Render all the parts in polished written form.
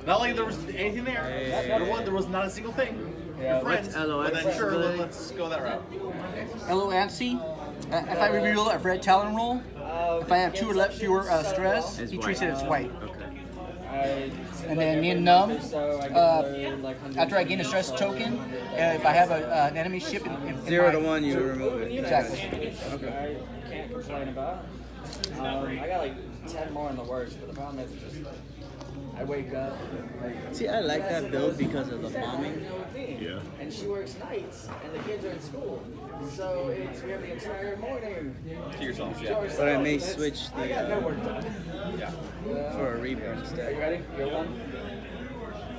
Not like there was anything there. There was not a single thing. Yeah. Friends. But then sure, let's go that route. Hello, Ansi. If I reveal a red Talon roll, if I have 2 or fewer stress, he treats it as white. Okay. And then me and Numb, after I gain a stress token, if I have an enemy ship in 0 to 1, you remove it. Exactly. Okay. I can't complain about. I got like 10 more in the works, but the problem is just I wake up. See, I like that build because of the bombing. Yeah. And she works nights, and the kids are in school. So we have the entire morning To yourself, yeah. But I may switch I got no the work done. Yeah. for a Reaper Are you instead. ready? You're one.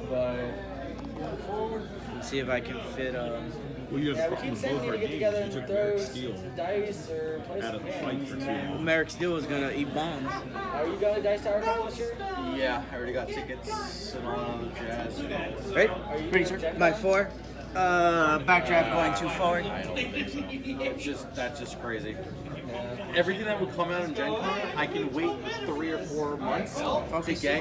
But forward. See if I can fit Well, you Yeah, have we fucking keep saying both we our need to get games. together You and took throw Merrick some Steel dice or play out some of the fight for games. 2 months. Merrick Steel was gonna eat bombs. Are you going to Dice Tower Con this year? Yeah, I already got tickets and all the jazz. Right? Are you Ready, doing sir? Gen Con? My 4. Backdraft going too forward. I don't think so. That's just crazy. Everything that would come out in Gen Con, I can wait 3 or 4 months to get.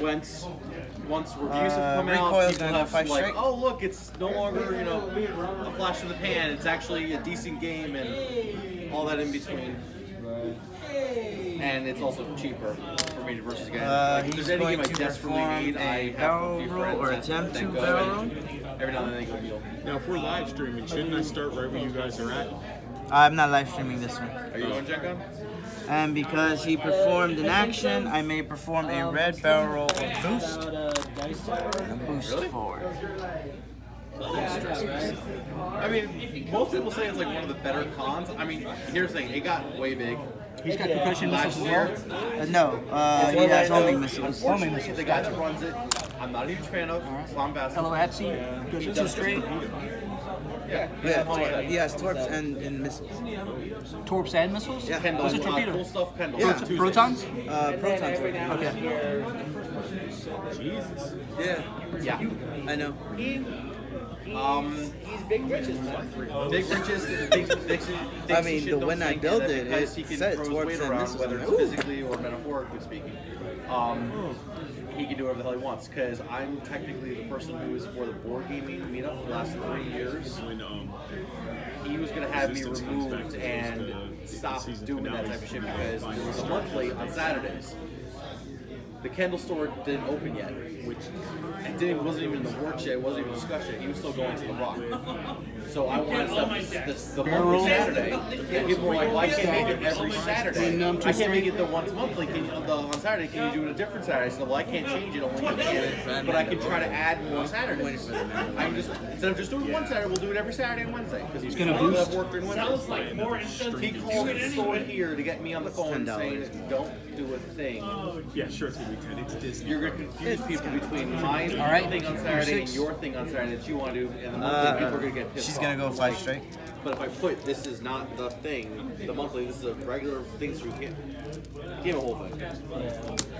Once reviews have come out, Recoil's people gonna have fight like, straight. oh look, it's no longer a flash in the pan. It's actually a decent game and all that in between. And it's also cheaper for me versus again. Like, if He's there's any going game I to desperately perform need, a I have a barrel few roll friends or that attempt to go barrel and roll. every now and then they go deal. Now, if we're live streaming, shouldn't I start right where you guys are at? I'm not live streaming this one. Are you going Gen Con? And because he performed an action, I may perform a red barrel roll or boost. Dice Tower. And boost Really? forward. I mean, most people say it's like one of the better cons. I mean, here's the thing, it got way big. He's got concussion missiles as well. No, he has homing missiles. Unfortunately, the guy that runs it, I'm not a huge fan of. Slam Bass. Hello, Atsi. Good to straight. Yeah, he has torps and missiles. Torps and missiles? Yeah. Kendall, What's a torpedo? cool stuff, Kendall. Yeah. Tuesdays. Protons? Proton Every torpedo. now and Okay. then Jesus. Yeah, Yeah. I know. he's big britches, man. Big riches, big I mean, the when I build it, it he can said throw his torps weight and around, missiles. whether it's Ooh. physically or metaphorically speaking. He can do whatever the hell he wants, because I'm technically the person who is for the board gaming meetup for the last 3 years. When He was going to have me Resistance comes back removed to and the stop season doing that finale. type of shit because there was a monthly on Saturdays. The Kendall store didn't open yet, which wasn't even in the works yet. It wasn't even discussed yet. He was still going to the Rock. So I wanted the monthly Saturday. And people were like, well, I can't make it every Saturday. I can't make it the once monthly. On Saturday, can you do it a different Saturday? I said, well, I can't change it, only you can. But I can try to add more Saturdays. I can just, instead of just doing one Saturday, we'll do it every Saturday and Wednesday. Because he's gonna have boost. work during Wednesday. He called the store here to get me on the phone saying, don't do a thing. yeah, sure, it's gonna be 10. It's Disney. You're going to confuse people between my right. thing on Saturday and your thing on Saturday that you want to do, and the monthly people are going to get pissed She's off. gonna go 5 straight. But if I put this is not the thing, the monthly, this is a regular thing, so you can't give a whole thing.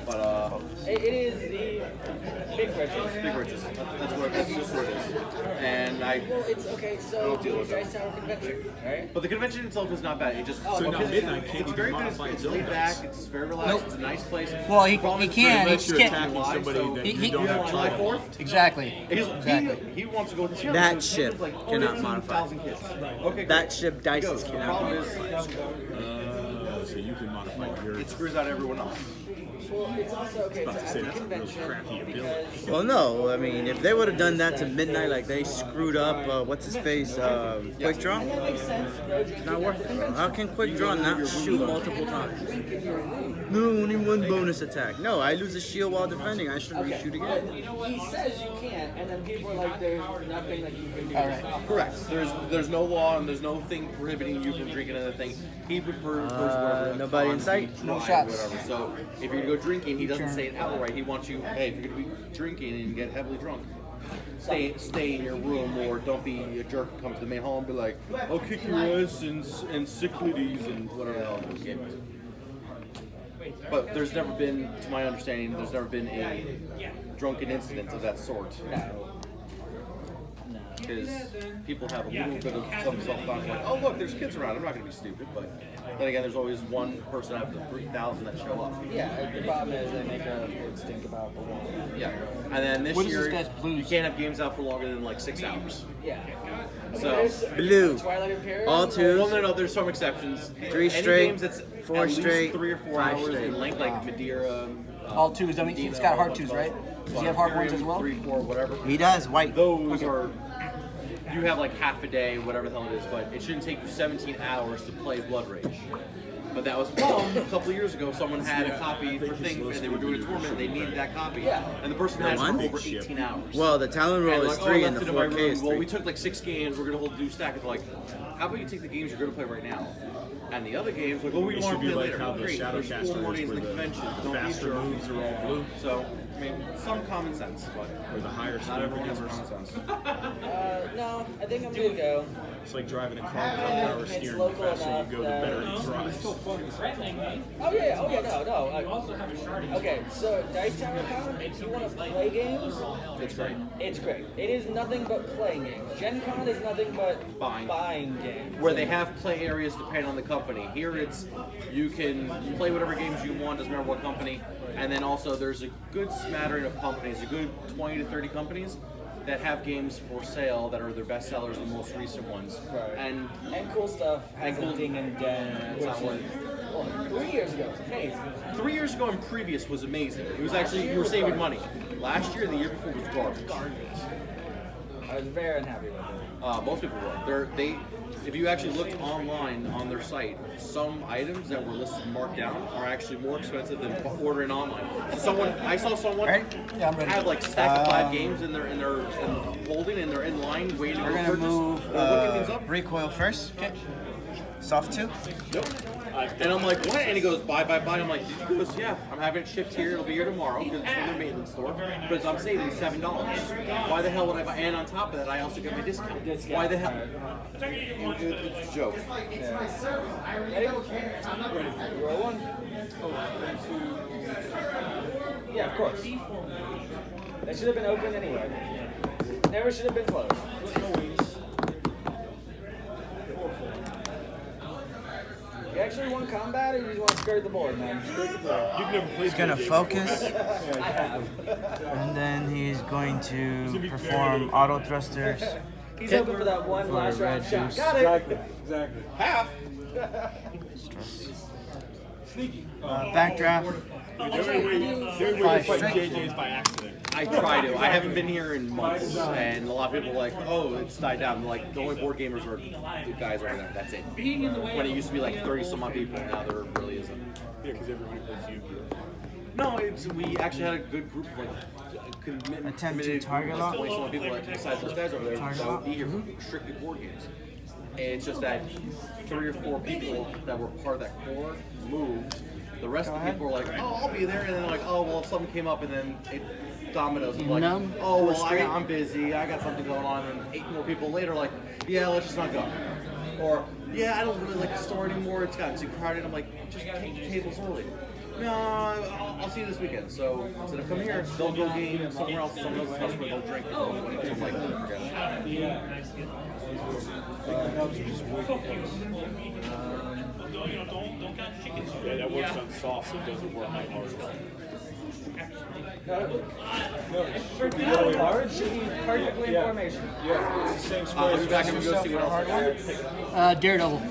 But It is the big britches. big riches. That's just what it is. And Well, it's okay. So Don't deal with Dice Tower convention, right? but the convention itself is not bad. It just So now because Midnight can't it's even very good. modify It's its laid own back. dice. It's very relaxed. It's a nice place. Well, he Problem is, can. He Unless just you're can't. attacking somebody so- that He- you don't have July trouble. 4th. Exactly. He wants to go with the That so it's ship like, cannot 15,000 kids. Okay, That great. ship He dice goes. The cannot problem modify. is So you can modify yours. it screws out everyone else. Well, it's also okay. So about to at say the that's a real convention, crappy ability. because Well, no, I mean, if they would have done that to Midnight like they screwed up, what's his face, Quick Draw, that makes sense. No drinking. not worth it. How can Quick Draw not shoot multiple times? No, only one bonus attack. No, I lose a shield while defending. I should reshoot again. He says you can't, and then people are like, "There's nothing that you can do." All right. Correct. There's no law and there's no thing prohibiting you from drinking anything. He prefers whatever. nobody in con, sight? dry, No shots. Whatever. So if you're gonna go drinking, he doesn't say it outright. He wants you. Hey, if you're gonna be drinking and get heavily drunk, stay in your room or don't be a jerk. And come to the main hall and be like, I'll kick your ass and Cyclades and whatever else. But there's never been, to my understanding, there's never been a drunken incident of that sort. because people have a little bit of some self-confidence, like, oh look, there's kids around. I'm not going to be stupid, but then again, there's always one person out of the 3,000 that show up. Yeah, the problem is they make a big stink about the wall. Yeah, and then this What is year this guy's Blues? you can't have games out for longer than like 6 hours. Yeah. So There's Blue. Twilight Imperium. All twos. well, no, there's some exceptions. 3 Any straight, games that's 4 at least straight, 3 or 4 5 hours straight. in length, like Madeira. All twos. I mean, he's got hard twos, right? Does he have hard ones as well? 3, 4, whatever. He does white. Those are, you have like half a day, whatever the hell it is, but it shouldn't take you 17 hours to play Blood Rage. But that was a problem. A couple of years ago, someone had a copy for thing, and they were doing a tournament, and they needed that copy. And the person had it one? for over 18 hours. Well, the Talon And roll they're is like, 3 oh, and the left it in my 4K room. is Well, 3. we took like 6 games, we're going to do stack. And they're like, how about you take the games you're going to play right now? And the other games, like, oh, we It want should to be play like later. how the Great, there's 4 Shadowcaster more is days in where the the convention. Don't need faster your moves are all blue, So, I mean, some common sense, but or the higher not speed everyone has numbers. common sense. No, I think I'm gonna go. It's like driving a car with power It's steering. The local faster enough you go, the that- better it drives. Oh yeah, no. Okay, so Dice Tower Con, if you want to play games, It's great. it's great. It is nothing but playing games. Gen Con is nothing but Buying. buying games. Where they have play areas depending on the company. Here it's, you can play whatever games you want, doesn't matter what company. And then also there's a good smattering of companies, a good 20 to 30 companies that have games for sale that are their best sellers, the most recent ones. Right. And And cool stuff. And Has cool- a ding and den. That's not which is- 3 years ago, it's amazing. 3 years ago and previous was amazing. It was actually, you were saving money. Last year, the year before was garbage. I was very unhappy with it. Most people were. If you actually looked online on their site, some items that were listed marked down are actually more expensive than ordering online. I saw someone Right? Yeah, I'm ready. have like stack of 5 games in their holding, and they're in line waiting We're to gonna purchase. move They're looking things up. recoil first. Okay. Soft 2. Nope. And I'm like, what? And he goes, buy. I'm like, he goes, yeah, I'm having it shipped here. It'll be here tomorrow because it's from their maintenance store. But I'm saving $7. Why the hell would I buy? And on top of that, I also get my discount. Why the hell? It's a joke. Ready? Roll one. Yeah, of course. That should have been open anyway. Never should have been closed. You actually want combat, or you just want to skirt the board, man? Skirt the board. You've never played He's gonna focus, I have. and then he's going to perform auto thrusters. He's hoping for that one For last round red shot. juice. Got it. Exactly. Half. Backdraft. The only way to 5 fight straight. JJ is by accident. I try to. I haven't been here in months, and a lot of people are like, oh, it's died down. They're like, the only board gamers are the guys over there. That's it. When it used to be like 30 some odd people, now there really isn't. Yeah, because everybody plays Yu-Gi-Oh. No, we actually had a good group of like Attempt to committed target like, lock. 20 some odd people like besides those guys over there Target that would lock. be here for strictly board games. And it's just that 3 or 4 people that were part of that core moved. The rest of the people were like, oh, I'll be there, and then like, oh, well, if something came up, and then it dominoes. Like, Numb. oh, well, 4 straight. I'm busy, I got something going on, and 8 more people later, like, yeah, let's just not go. Or, yeah, I don't really like the store anymore, it's gotten too crowded. I'm like, just take the tables early. No, I'll see you this weekend. So instead of coming here, they'll go game somewhere else, someone else's house where they'll drink. So I'm like, forget it. Yeah, that works on soft, so it doesn't work on hard. Large should be perfectly in formation. Yeah, it's the same I'll be back and go see what else. Daredevil.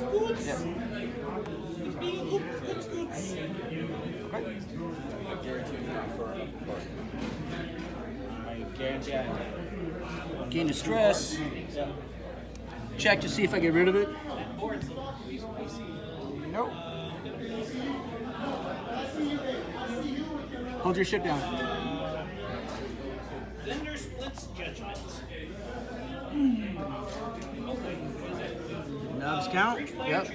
I guarantee I know. Gain distress. Check to see if I get rid of it. Nope. Hold your ship down. Nubs count? Yep.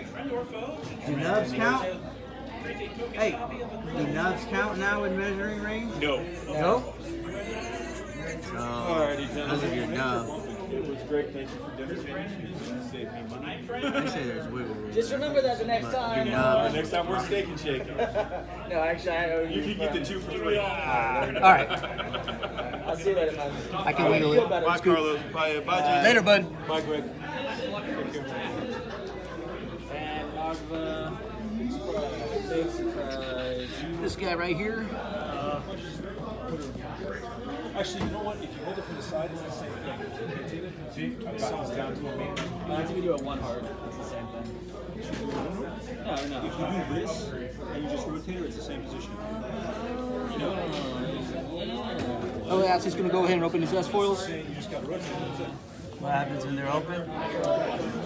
Do nubs count? Hey, do nubs count now in measuring range? No. No? Because of your nub. It was great. Thank you for dinner. You saved me money. They say there's wiggle room. Just remember that the next But time. your nub Next time we're steak and shake. No, actually, I owe You can get the 2 for free. All right. I'll See you later, man. I can wiggle Feel it. better. Bye, Carlos. Bye, Jay. Later, bud. Bye, Greg. Take care. And Magva. Big surprise. This guy right here. Actually, you know what? If you hold it from the side, it's the same thing. See? I've got this down to a main. I think we do it one hard. It's the same thing. No. If you do this and you just rotate it, it's the same position. Oh, yeah, so he's going to go ahead and open his S foils. You just got to rotate it. What happens when they're open?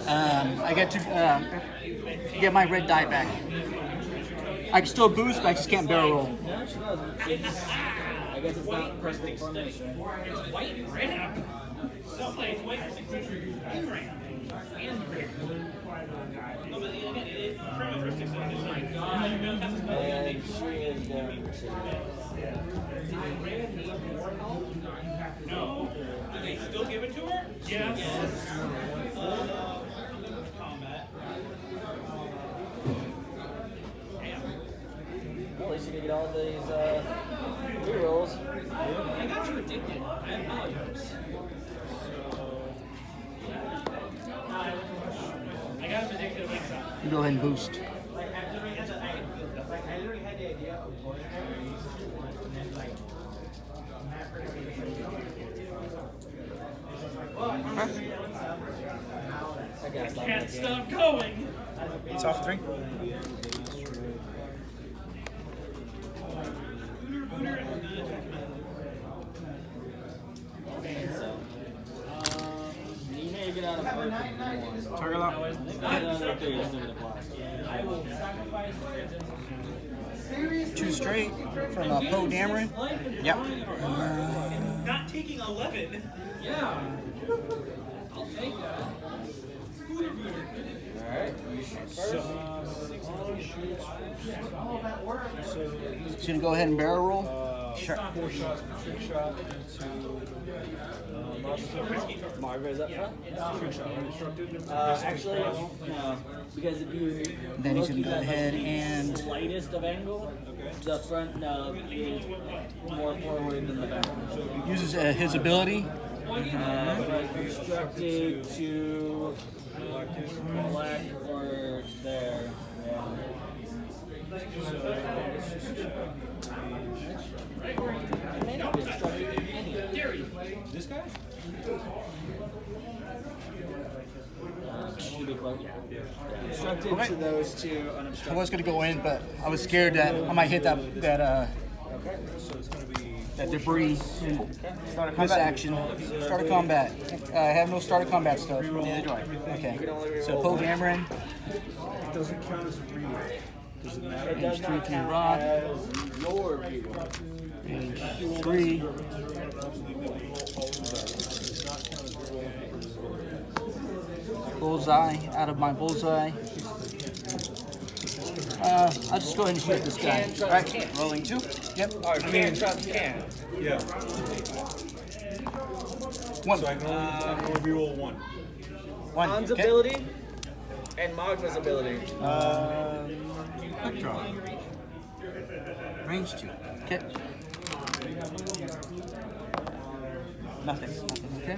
I get to get my red die back. I can still boost, but I just can't barrel roll. Yeah, she does. I guess it's not perfect formation. And she is going to. No. Do they still give it to her? Yes. Combat. Well, at least you can get all these rerolls. I got you addicted. I apologize. I got him addicted like that. Go ahead and boost. I got Can't stop going. It's off 3. You may get out of work if you want. Target lock. I think I got out of there, you're still gonna blast. I will sacrifice the 2 straight from Poe Dameron. Yep. not taking 11. Yeah. I'll take that. Alright, you shoot first. He's going to go ahead and barrel roll. Sure. 4 shots, trick shot into Margaret's up front? trick shot. Instructed. Actually, no. Because if you Then he's look gonna go at ahead the and- slightest of angle, the front is more forward than the back. Uses his ability. Instructed to black or there. Yeah. It may not be instructed in any. This guy? Should be close. Yeah. Instructed Okay. to those two I unobstructed. was going to go in, but I was scared that I might hit that So it's going to be. that debris in this action. Start of combat. I have no start of combat stuff. Neither do I. Okay. So Poe Dameron. It doesn't count as a reroll. Does it matter? It does Page not 3 count rock. as your view. Page 3. Bullseye. Out of my bullseye. I'll just go ahead and shoot this guy. Can, All right. can. Rolling 2. Yep. Or can, Trumps can. Yeah. 1. So I can only reroll 1. 1. Han's Okay. ability and Magma's ability. Quick draw. Range 2. Okay. Nothing. Okay.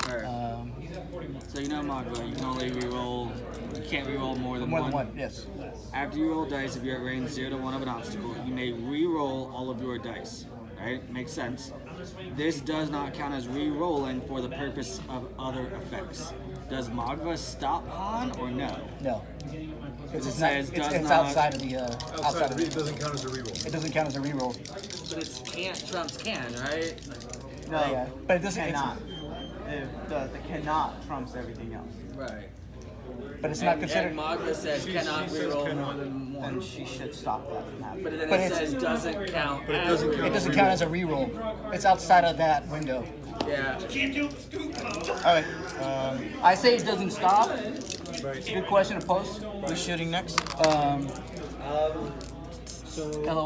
Alright. So you know Magma, you can only reroll, you can't reroll more than More one. than 1. Yes. After you roll dice, if you're at range 0 to 1 of an obstacle, you may re-roll all of your dice. Right? Makes sense. This does not count as re-rolling for the purpose of other effects. Does Magma stop Han or no? No. It's, It not, says it's, does it's not- outside of the outside of It doesn't count as a reroll. it doesn't count as a reroll. But it's can't trumps can, right? No, Yeah. But it doesn't. cannot. The cannot trumps everything else. Right. But it's not And considered. Magma says cannot re-roll cannot. more than one. Then she should stop that from happening. But then But it it's- says doesn't count. But it as doesn't re-roll. It doesn't count as a reroll. It's outside of that window. Yeah. Can't do the scoop though. All right. I say it doesn't stop. Good question to post. Who's shooting next? Hello,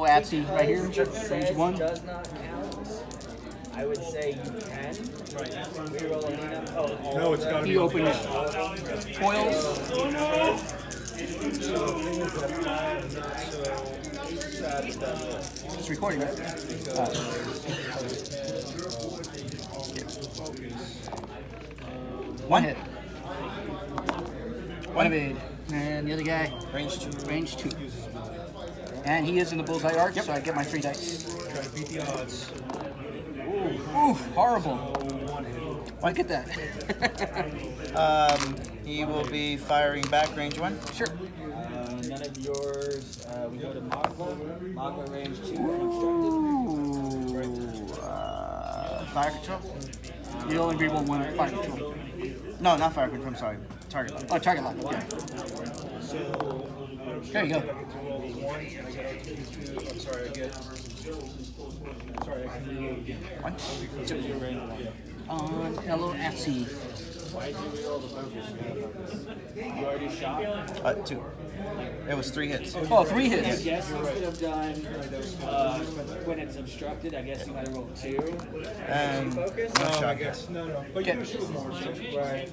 Atsy, right here. Because it Range says 1. does not count. I would say you can re-roll a Nina. Oh, No, it's got to He be. opened his foils. It's recording, right? One hit. One evade. And the other guy, Range 2. range 2. And he is in the bullseye arc, so I get my 3 dice. Try to beat the odds. Oof, horrible. Why get that? He will be firing back, range 1. Sure. None of yours. We go to Magla. Magla range 2. Unobstructed. Ooh, fire control? You only reroll one fire control. No, not fire control, I'm sorry. Target lock. Oh, target lock, okay. There you go. Roll a 1, and I get out to use 2. I'm sorry, I get. Sorry, I can reroll again. 1, So you're range 1. on LOFC. Why did you reroll the focus? You already shot? 2. It was 3 hits. Oh, 3 I hits. guess you could have done when it's obstructed. I guess you might have rolled 2. And Focus? no shot. I guess. No. But you Okay. can shoot more. So. Right.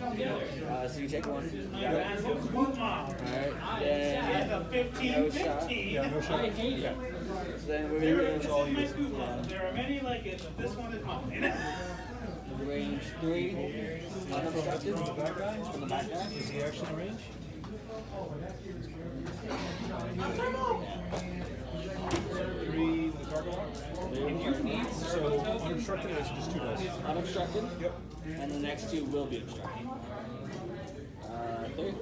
So you take 1. Got it. Alright. Then A 15, no shot. 15. Yeah, no shot. So then we There range is my coupon. There are many like it, but this one is mine. 3. Unobstructed. From the back guy. Is he actually in range? 3 with the target lock? So unobstructed is just 2 dice. Unobstructed. Yep. And the next 2 will be obstructed. 3.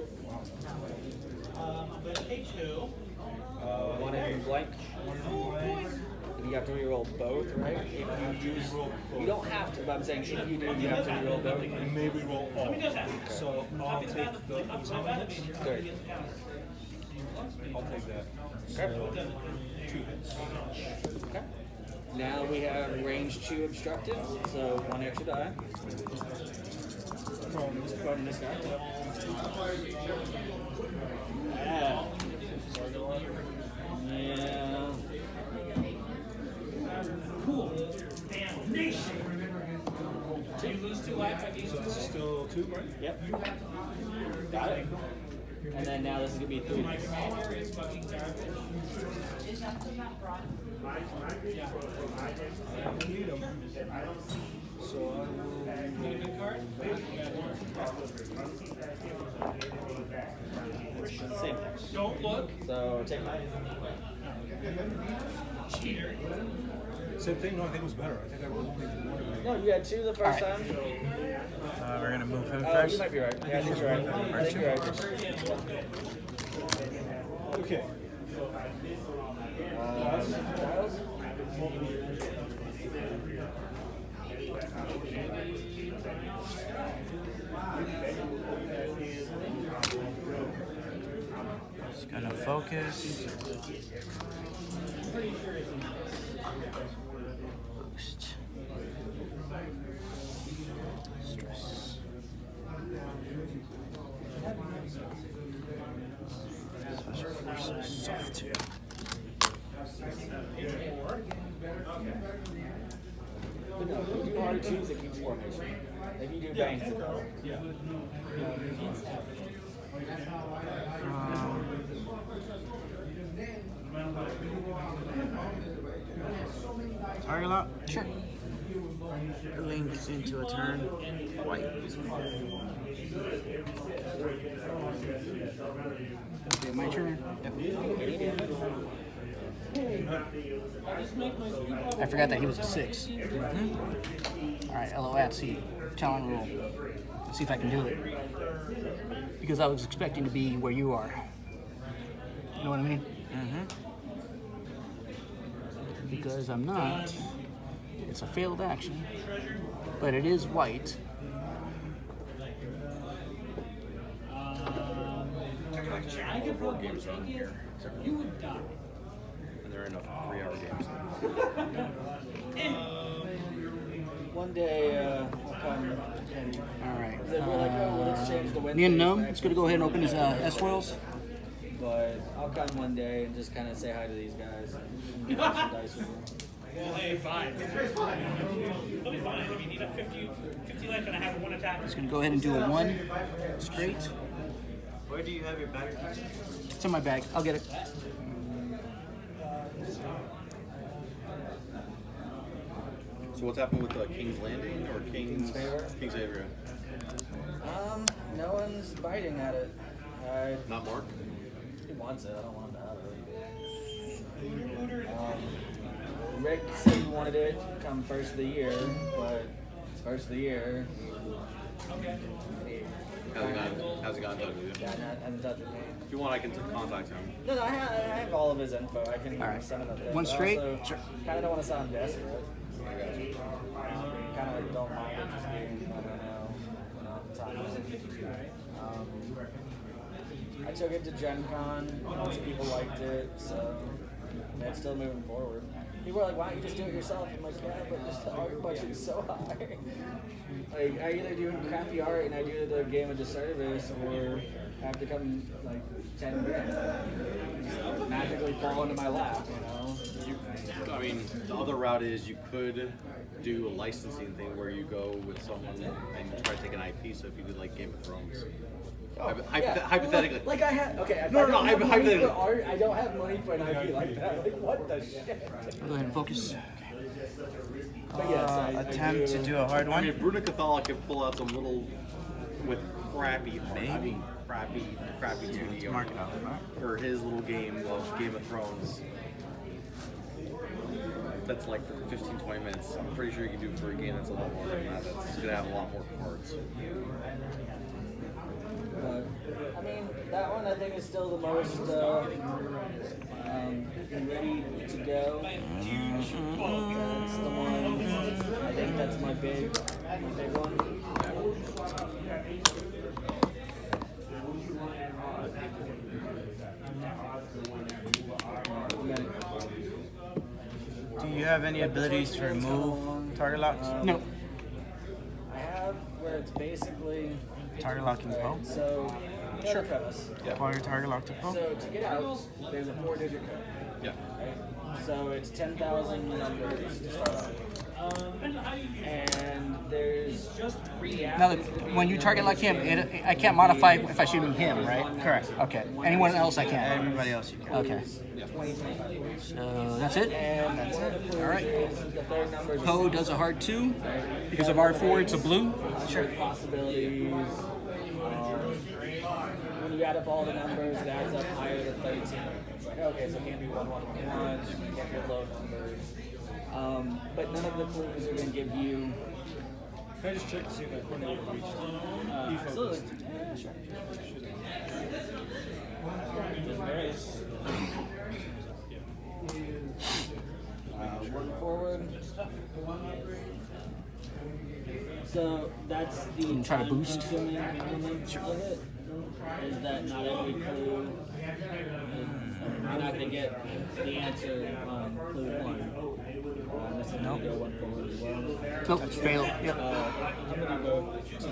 I'm gonna take 2. 1 in blank. You have to reroll both, right? If you use, you don't have to, but I'm saying if you do, you have to reroll both. You may reroll all. So I'll take the how many hits? 3. I'll take that. Okay. 2 hits. Okay. Now we have range 2 obstructed, so 1 extra die. From this guy. Yeah. Yeah. Cool. Damnation. So you lose 2 life, I So this is still 2, right? Yep. Got it. And then now this is gonna be 3. My power is fucking garbage. I need them. So I will. Need a good card? Same. Don't look. So take mine. Cheater. Same thing? No, I think it was better. I think I rolled only 1. No, you had 2 the first time. We're going to move him Oh, first. you might be right. Yeah, I think you're right. I think you're right. Okay. Giles? Just going to focus. Boost. Stress. Special forces, soft. But no, if you do hard 2s, it keeps formation. If you do bangs, it doesn't. Target lock. Sure. Links into a turn. White. Okay, my turn. Yep. I forgot that he was a 6. All right, LOFC. Challenge roll. Let's see if I can do it. Because I was expecting to be where you are. You know what I mean? Because I'm not. It's a failed action. But it is white. I could 4 games on here. You would die. And they're enough 3-hour games. One day, I'll come and All right. then we're like, oh, well, let's change the Wednesday. Me and Gnome is going to go ahead and open his S-foils. But I'll come one day and just kind of say hi to these guys and roll some dice with them. Well, hey, fine. It'll be fine. I mean, you have 50 life and I have 1 attack. Just going to go ahead and do a 1 straight. Where do you have your battery? It's in my bag. I'll get it. So what's happened with King's Landing or King's Favor? King's Favor? No one's biting at it. Not Mark. He wants it. I don't want him to have it. Rick said he wanted it come first of the year, but it's first of the year. How's it gone? Doug? Yeah, hasn't touched me. If you want, I can contact him. No, I have all of his info. I can All right. send him a thing. One straight? Kind of don't want to sound desperate. Kind of like don't mind it just being, I don't know, time. I took it to Gen Con. Most people liked it, so it's still moving forward. People are like, why don't you just do it yourself? I'm like, yeah, but just the art budget is so high. Like, I either do crappy art and I do the game a disservice, or have to come like 10 grand. Just magically fall into my lap, you know? I mean, the other route is you could do a licensing thing where you go with someone and you try to take an IP. So if you did like Game of Thrones, hypothetically, Like I had, okay, if No, I don't have money hypothetically. for art, I don't have money for an IP like that. Like, what the shit? Go ahead and focus. But yes, I Attempt to do a hard I one. mean, Bruno Cathala can pull out some little with crappy 2D Mark art it out. for his little game of Game of Thrones. That's like for 15-20 minutes. I'm pretty sure you can do it for a game that's a lot more than that. That's gonna have a lot more cards. I mean, that one I think is still the most ready to go. That's the one. I think that's my big one. Do you have any abilities to remove target locks? No. I have where it's basically Target lock in Pro? so. Sure. Premise. Acquire target lock to Pro? So to get out, there's a 4-digit code. Yeah. Right? So it's 10,000 numbers to start off. And there's just 3 Now, when you target like him, I can't modify if I shoot him, right? Correct. Okay. Anyone else I can? Everybody else you can. Okay. So that's it? And that's it. All right. The third number is Poe does a hard 2. Because of R4, it's a blue. sure. Possibilities. When you add up all the numbers, it adds up higher than 13. It's like, okay, so it can't be 1111, it can't be low numbers. But none of the clues are going to give you. Can I just check to see if that coordinator reached? Absolutely. Yeah, sure. Work forward. So that's the can try to boost. time-consuming element of it. Is that not every clue? You're not going to get the answer on clue 1. This is going to go 1 forward as well. Nope, it's failed. Yep. I'm going to go 2.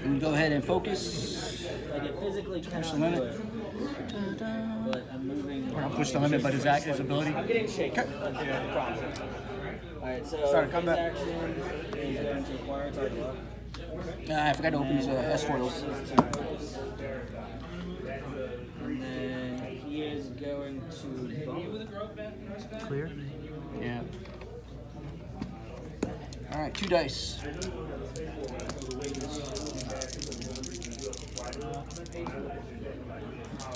And go ahead and focus. Like it physically cannot the do limit. it. But I'm moving. I'll push the limit, but his ability. I'm getting shaken. That's the process. Alright, so Start, his come back. action is going to acquire target lock. I forgot to open his S4. And then he is going to bump. Clear? Yeah. All right, 2 dice.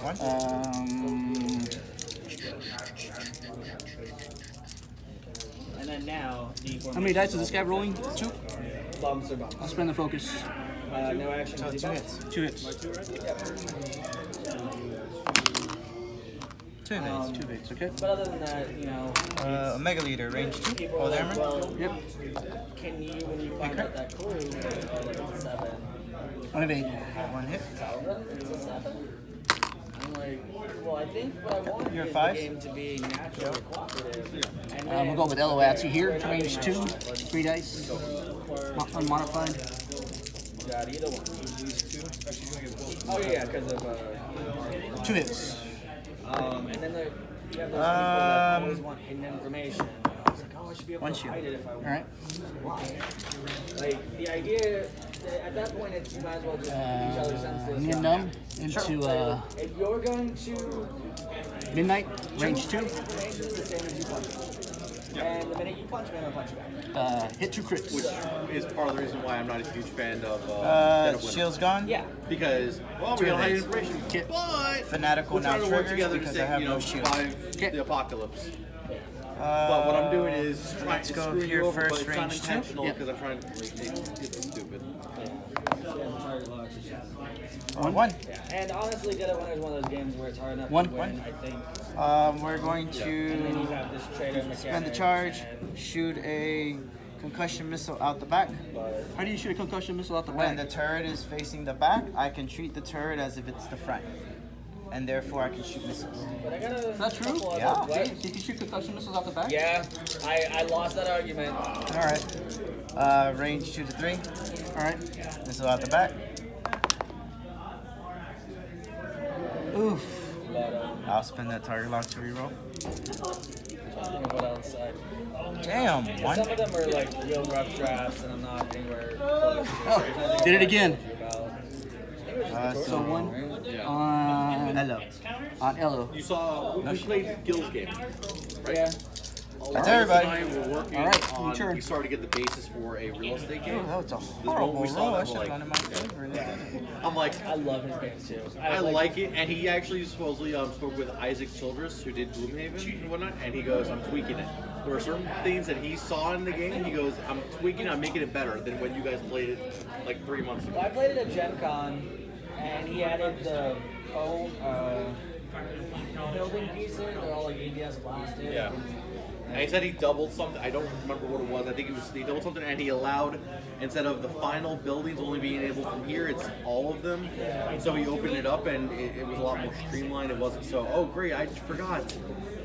One? And then now, the How many dice is this guy rolling? 2? bumps or bumps. I'll spend the focus. No action. So because he 2 bumps. hits. 2 hits. 2 hits. 2 hits, okay? But other than that, you know, Omega Leader, range 2. people All are like, damage? well, Yep. can you, when you find out that clue, like it's a 7, 1 of 8. 1 hit. tell them it's a 7? I'm like, well, I think what I want You're is 5? the game to be natural or cooperative. And We'll go with Eloatzi here, range 2, 3 dice, unmodified. Got either one. Oh yeah, because of 2 hits. and then there you have those people that always want hidden information. I was like, oh, I should be able One to shield. hide it if I want. All right. Why? Like the idea at that point, it's you might as well just each other senseless. Me and Numb into If you're going to Midnight, range 2. information, it's the same as you punch. And the minute you punch me, I'm gonna punch you back. Hit 2 crits. Which is part of the reason why I'm not a huge fan of Dead of Winter. Shield's gone. Yeah. Because, well, we don't have any days. information. Hit. But Fanatical we're trying now to work triggers together to because say, I have you no know, shield. survive Okay. the apocalypse. But what I'm doing is trying let's to go screw here you over, first, but it's not range two. intentional Yeah. because I'm trying to. It's stupid. One. Yeah. And honestly, Dead of Winter is one of those games where it's hard enough One. to win, I think. We're going And then you to have this trader mechanic. spend the charge, and- shoot a concussion missile out the back. How do you shoot a concussion missile out the When back? the turret is facing the back, I can treat the turret as if it's the front, and therefore I can shoot missiles. But I got a Is that true? couple other- Yeah. What? So you can shoot concussion missiles out the back? Yeah, I lost that argument. All right. Range 2 to 3. All right. Missile out the back. Oof. But I'll spend that target lock to reroll. I'm gonna go outside. Damn. One. Some of them are like real rough drafts, and I'm not anywhere close. Oh, did it again. So one. Right? On Hello. Elo. You saw we played Gil's game, right? Yeah. That's everybody. Lawrence and I were working All right, on. turn. We started to get the basis for a real estate game. Oh, that was a This horrible moment we saw roll. that, I should we're have gone in my favor. I'm like, I love his game too. I like it, and he actually supposedly spoke with Isaac Childress, who did Gloomhaven and whatnot, and he goes, I'm tweaking it. There were certain things that he saw in the game, he goes, I'm tweaking it, I'm making it better than when you guys played it like 3 months ago. Well, I played it at Gen Con, and he added the foam building pieces. They're all like ABS plastic. Yeah. And he said he doubled something, I don't remember what it was, I think he doubled something, and he allowed, instead of the final buildings only being able from here, it's all of them. So he opened it up, and it was a lot more streamlined, it wasn't so, oh great, I forgot,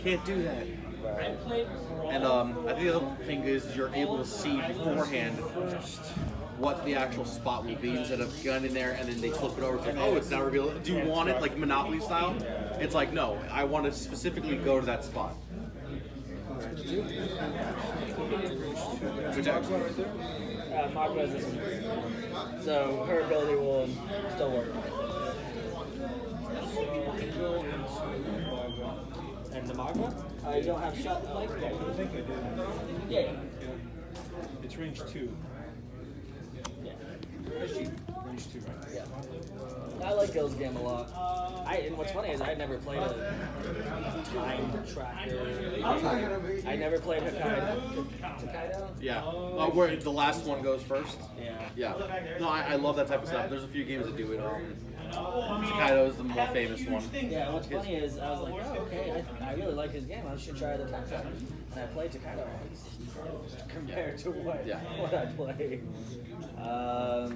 can't do that. And I think the other thing is you're able to see beforehand what the actual spot will be instead of gun in there and then they flip it over. It's like, oh, it's now revealed. Do you want it like Monopoly style? It's like, no, I want to specifically go to that spot. Which Magma is this one. So her ability will still work. And the Magma? You don't have shot like that. I think I did. Yeah. Yeah. It's range 2. Yeah. Range 2, right? Yeah. I like Gil's game a lot. And what's funny is I never played a time tracker. I never played Hokkaido. yeah. Where the last one goes first? Yeah. Yeah. No, I love that type of stuff. There's a few games that do it. Takedo is the more famous one. Yeah, what's funny is I was like, oh, okay, I really like his game. I should try the time tracker. And I played Takedo compared to what I played.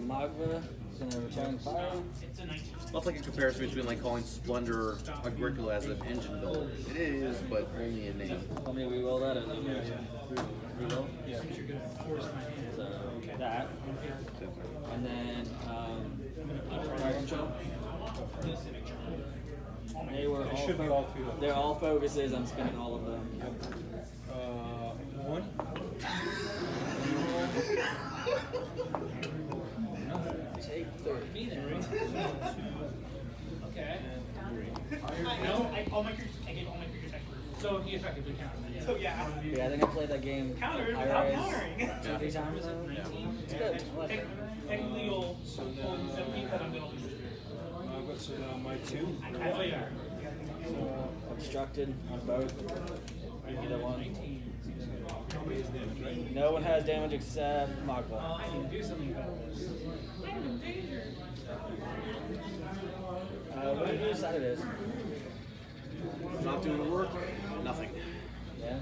Magma is going to return fire. Not like a comparison between like calling Splendor Agricola as an engine builder. It is, but only in name. Let me re-roll that. Re-roll? Yeah. So that. And then Dragon Show. They were all, should be all three of them. they're all focuses. I'm spinning all of them. 1. Take 3. Okay. No, all my creatures, I gave all my creatures expert. So he effectively countered. So yeah. Yeah, I think I played that game. Countered high without rise countering. 2-3 times. It's good. I like it. Technically, you'll hold 17, but I'm going to lose. So now my 2. Oh, yeah. Obstructed on both. Either one. Nobody has damage, right? No one has damage except Magma. I need to do something about this. I'm in danger. What did you decide it is? Not doing work, nothing. Yeah.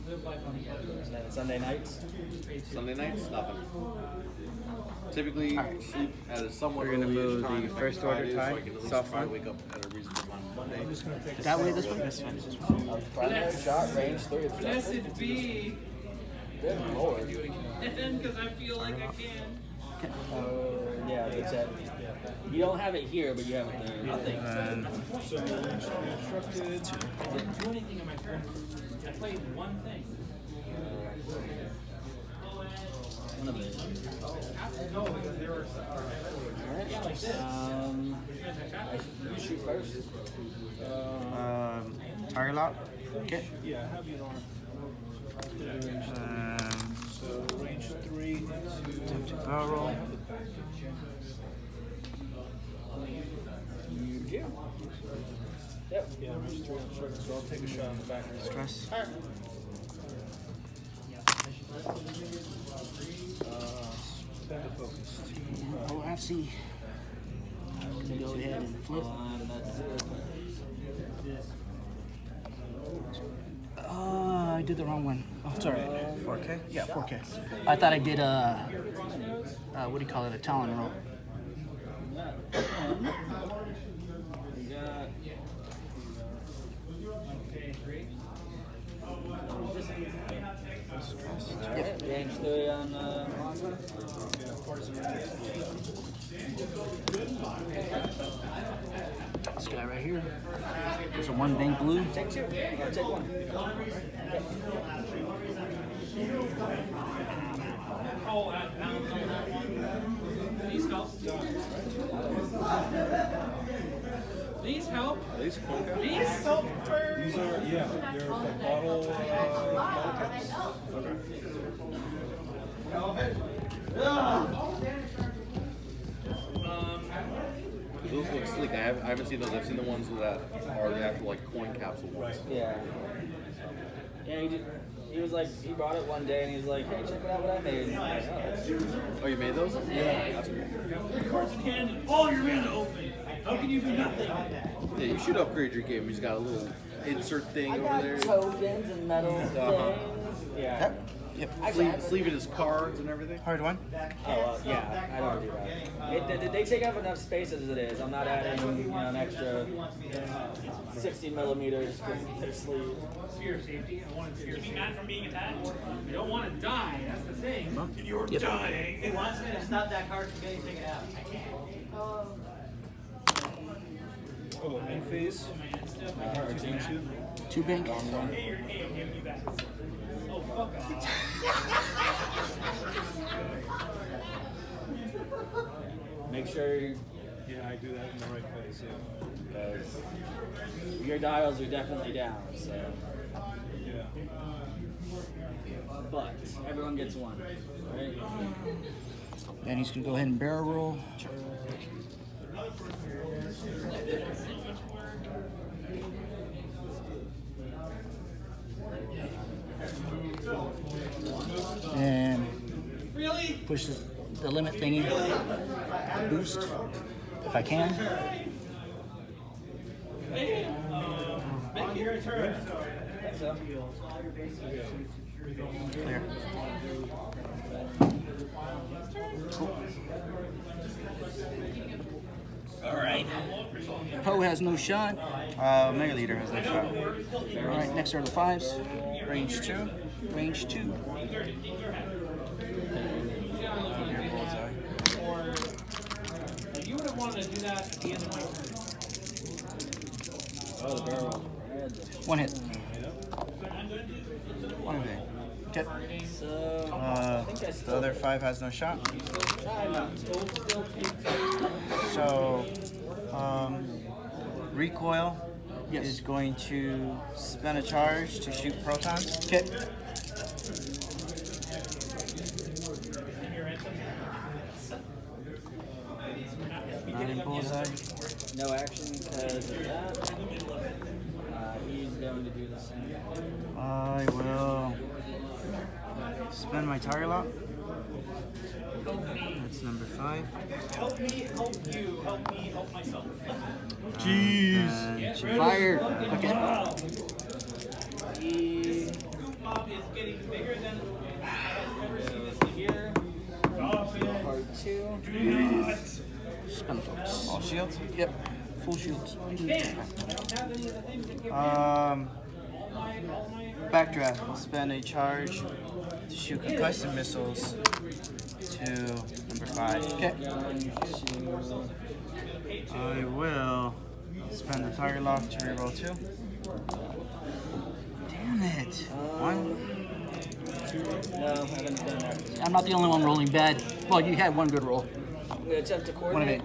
Live life on the edge. And then Sunday nights. Sunday nights, nothing. Typically, sleep at a somewhat We're gonna early move time the every first order Friday, tie, so I can at least soft try to one. wake up at a reasonable time on Monday. That way, this one? This one. Primary shot, range 3. Blessed be. Good lord. Because I feel like I can. Yeah, that's it. You don't have it here, but you have it there. Nothing. And So range 3 obstructed. I didn't do anything in my turn. I played one thing. One of these. You shoot first. target lock. Okay. Yeah, have you on. Sure, so I'll take a shot on the back of the Stress. Bend the focus. LOAT. Gonna go ahead and flip. That's 0 I did the wrong one. Oh, it's alright. 4K? Yeah, 4K. I thought I did what do you call it? A Talon roll. We got. Yep. Range 3 on This guy right here. There's a one bank blue. Take 2. Or take 1. Please help. Please help. These cold caps? Please help. These are, yeah, they're the bottle caps. Those look sleek. I haven't seen those. I've seen the ones that are the actual like coin capsule ones. Yeah. Yeah, he was like, he brought it one day and he was like, hey, check out what I made. And I'm like, oh, that's Oh, you made those? Yeah. That's great. 3 cards in hand and all your mana open. How can you do nothing? Yeah, you should upgrade your game. He's got a little insert thing I over got there. tokens and metal Uh-huh. things. Yeah. Yep. Yep. Sleeving his cards and everything. Hard one. Oh, yeah, I don't do that. They take up enough space as it is. I'm not adding, an extra 60 millimeters for their sleeve. Fear of safety. I wanted fear. Keep me mad from being attacked. You don't want to die. That's the thing. You're dying. He wants me to stop that card from getting taken out. I can't. Oh, end phase. Cards into. 2 bank. Hey, you back. Oh, fuck off. Make sure Yeah, I do that in the right phase, yeah. because your dials are definitely down. So, Yeah. but everyone gets one, right? And he's gonna go ahead and barrel roll. And pushes the limit thingy. Boost, if I can. On your turn. Clear. All right. Poe has no shot. Mega Leader has no shot. All right, next are the 5s. Range 2. Range 2. You would have wanted to do that at the end of my turn. Oh, the barrel. 1 hit. 1 hit. Okay. So, I think I The still other 5 has no shot. time out. Still take So, Recoil Yes. is going to spend a charge to shoot protons. Okay. Not in bullseye. no action because of that. He's going to do the same. I will spend my target lock. That's number 5. Help me, help you, help me, help myself. Jeez. Fire. Okay. This scoop mob is getting bigger than I have ever seen this here. Part 2. Spin the focus. All shields. Yep. Full shields. Backdraft will spend a charge to shoot concussive missiles to number 5. Okay. I will spend the target lock to reroll 2. Damn it. 1. No, I haven't done that. I'm not the only one rolling bad. Well, you had one good roll. I'm going to attempt to One of coordinate eight.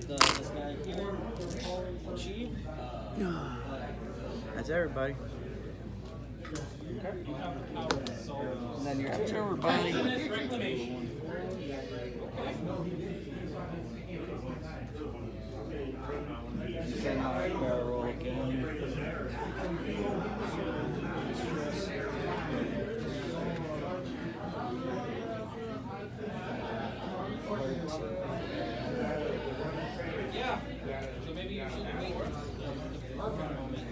with this guy here. Achieve. That's everybody. And then you're Everybody. Cannot barrel roll again. Yeah. So maybe you should wait for the perfect moment.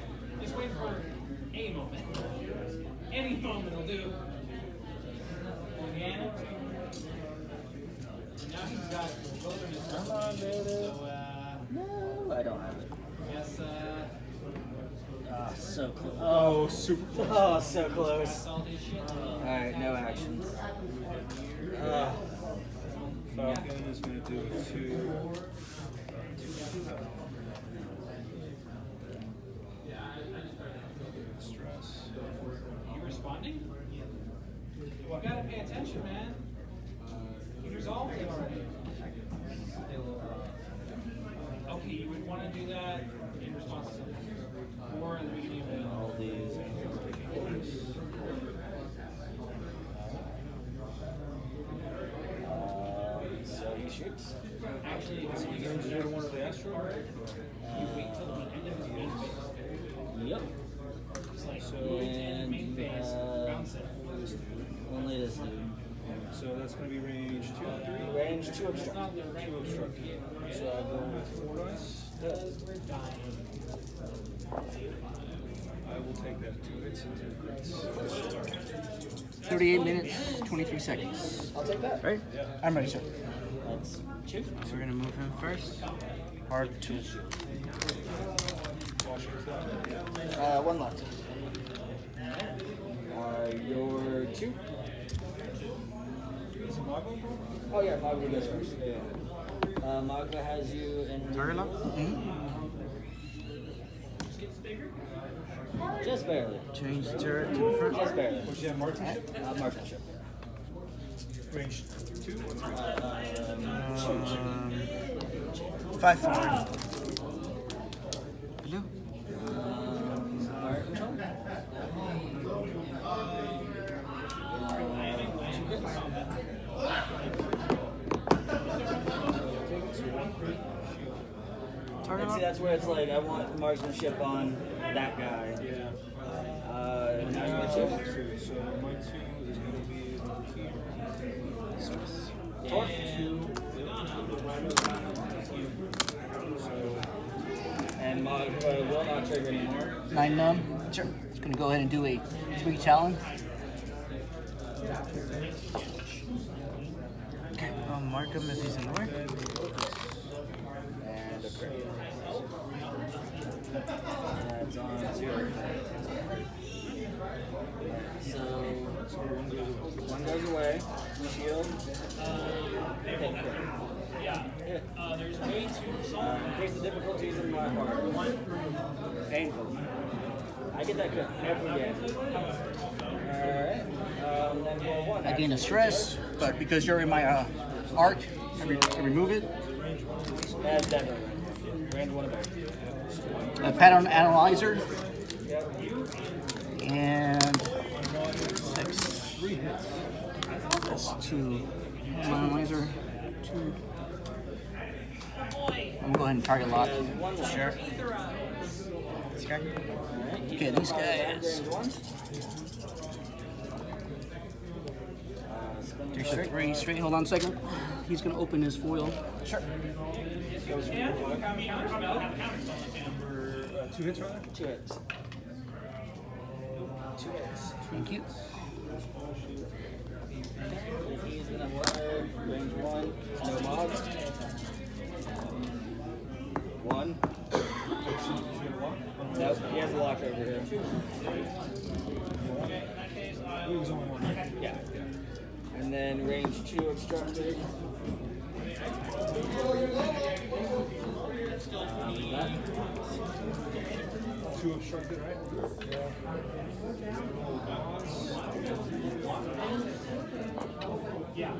Just wait for a moment. Any moment will do. Again. Now he's got wilderness. Come on, baby. So, No, I don't have it. yes, Ah, so close. Oh, super close. Oh, so close. that's all his shit. Alright, no actions. Falcon is going to do a 2. Stress. You responding? Well, gotta pay attention, man. He resolved it already. Okay, you would want to do that in response to something. Or in the beginning of the All these. So he shoots. Actually, Is he going to 0 to 1 of the asteroid? you wait till the end of his main phase. Yep. It's like move to end of main phase, round set. Only this dude. So that's going to be range 2, 3. Range 2 It's obstruct. not the right 2 obstructed. So I'll go with 4 dice. because we're dying. I will take that 2 hits and 2 crits. 38 minutes, 23 seconds. I'll take that. Right? I'm ready, sir. Let's shoot. We're gonna move him first. Hard 2. One left. Your 2. Oh yeah, Magma goes first. Magma has you in Target lock? just barely. Change the turret to the front. Just barely. What's that, marksmanship? Marksmanship. Range 2 or 3? 5 forward. Blue. Fire control. Target And see, lock. that's where it's like, I want marksmanship on that guy. Yeah. Now you get 2. So my 2 is going to be over here. Torque. And Magma will not trigger anymore. 9 numb. Sure. Just gonna go ahead and do a 3 Talon. Okay. I'll mark him if he's in the way. And a crit. That's on 0. So, one goes away. Shield. Hit crit. Yeah. Hit. There's way too solve. Increase the difficulties in my heart. Painful. I get that crit every game. Alright. Then for 1. I gain a stress, but because you're in my arc, I remove it. That's definitely. Range 1 of A pattern analyzer Yep. and 6. That's 2. Analyzer. 2. I'm gonna go ahead and target lock. One left. Sure. This guy. Alright. Okay, these guys. Range 1. There's a 3 straight. Hold on a second. He's gonna open his foil. Sure. Number 2 hits, rather? 2 hits. 2 hits. Thank you. He's gonna fire. Range 1. No mods. 1. Nope. He has a lock over here. He was only 1. Yeah. And then range 2 obstructed. That. 2 obstructed, right? Yeah.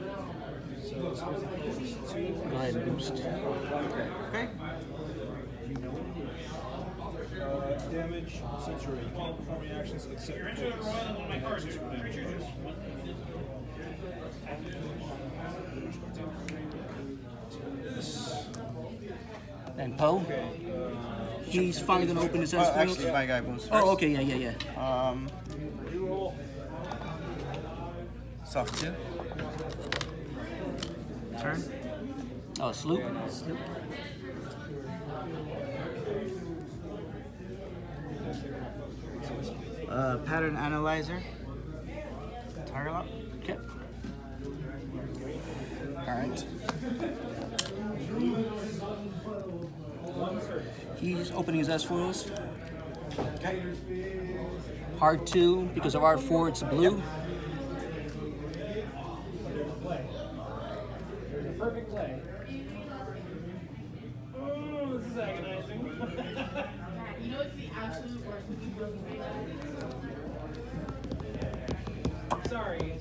So it's supposed to be 2. Go ahead and boost. Okay. Damage, since you're you can't perform reactions except You're into it, Roy, on one of my cards here. Creature juice. And Poe. He's finally gonna open his Oh, S actually, foils. my guy moves first. Oh, okay, yeah. Soft 2. Turn. Oh, Sloop. Pattern analyzer. Target lock. Okay. All right. He's opening his S foils. Okay. Hard 2 because of R4. It's blue. Perfect play. Oh, this is agonizing. You know it's the absolute worst when you don't do that. Sorry.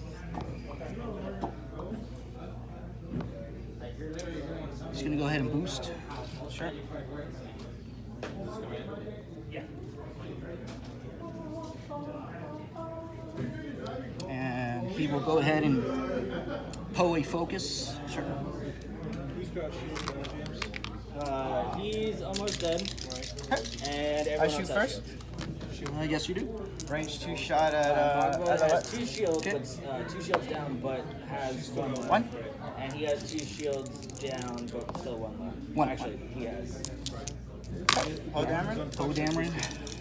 He's gonna go ahead and boost. Sure. Yeah. And he will go ahead and Poe a focus. Sure. He's almost dead. And I everyone shoot else first. Yes, you do. Range 2 shot at Bogbo has Alouette. 2 shields, Okay. but 2 shields down, but has 1 left. One. And he has 2 shields down, but still 1 left. One. Actually, he has. Hold Dameron. Poe Dameron.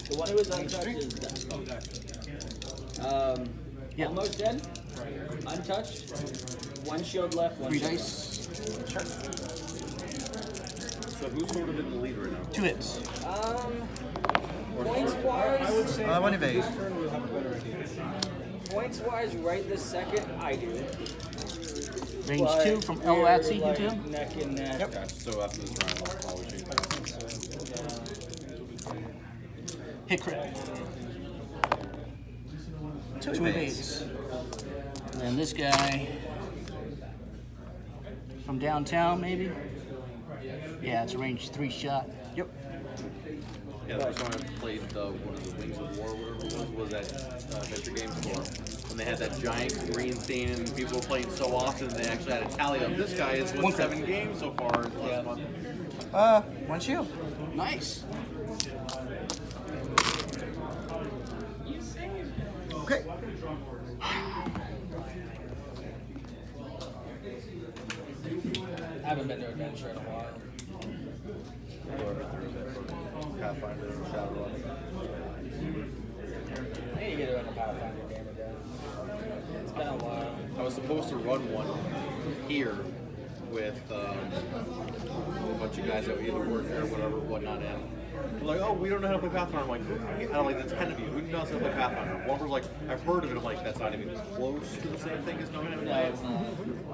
The one who was untouched is done. Yeah. Almost dead. Untouched. 1 shield left. 1 3 shield. dice. So who's sort of in the lead right now? 2 hits. Points wise, One evade. points wise, right this second, I do. Range But 2 from we're, Eloatzi like, into him. neck and neck. Okay, so after this round, I'll probably change Hit crit. 2 2 evades. evades. And then this guy from downtown, maybe? Yeah, it's a range 3 shot. Yep. Yeah, the first time I played one of the Wings of War, whatever it was at Adventure Game Store. When they had that giant green thing and people were playing so often, they actually had a tally of this guy has won One 7 games so far last month. 1 shield. Nice. Okay. I haven't been to Adventure in a while. Pathfinder or Shadowrun. I need to get a Pathfinder game again. It's been a while. I was supposed to run one here with a bunch of guys that either work there or whatever, whatnot, and they're like, oh, we don't know how to play Pathfinder. I'm like, out of like the 10 of you, who knows how to play Pathfinder? One was like, I've heard of it. I'm like, that's not even close to the same thing as knowing how to play it.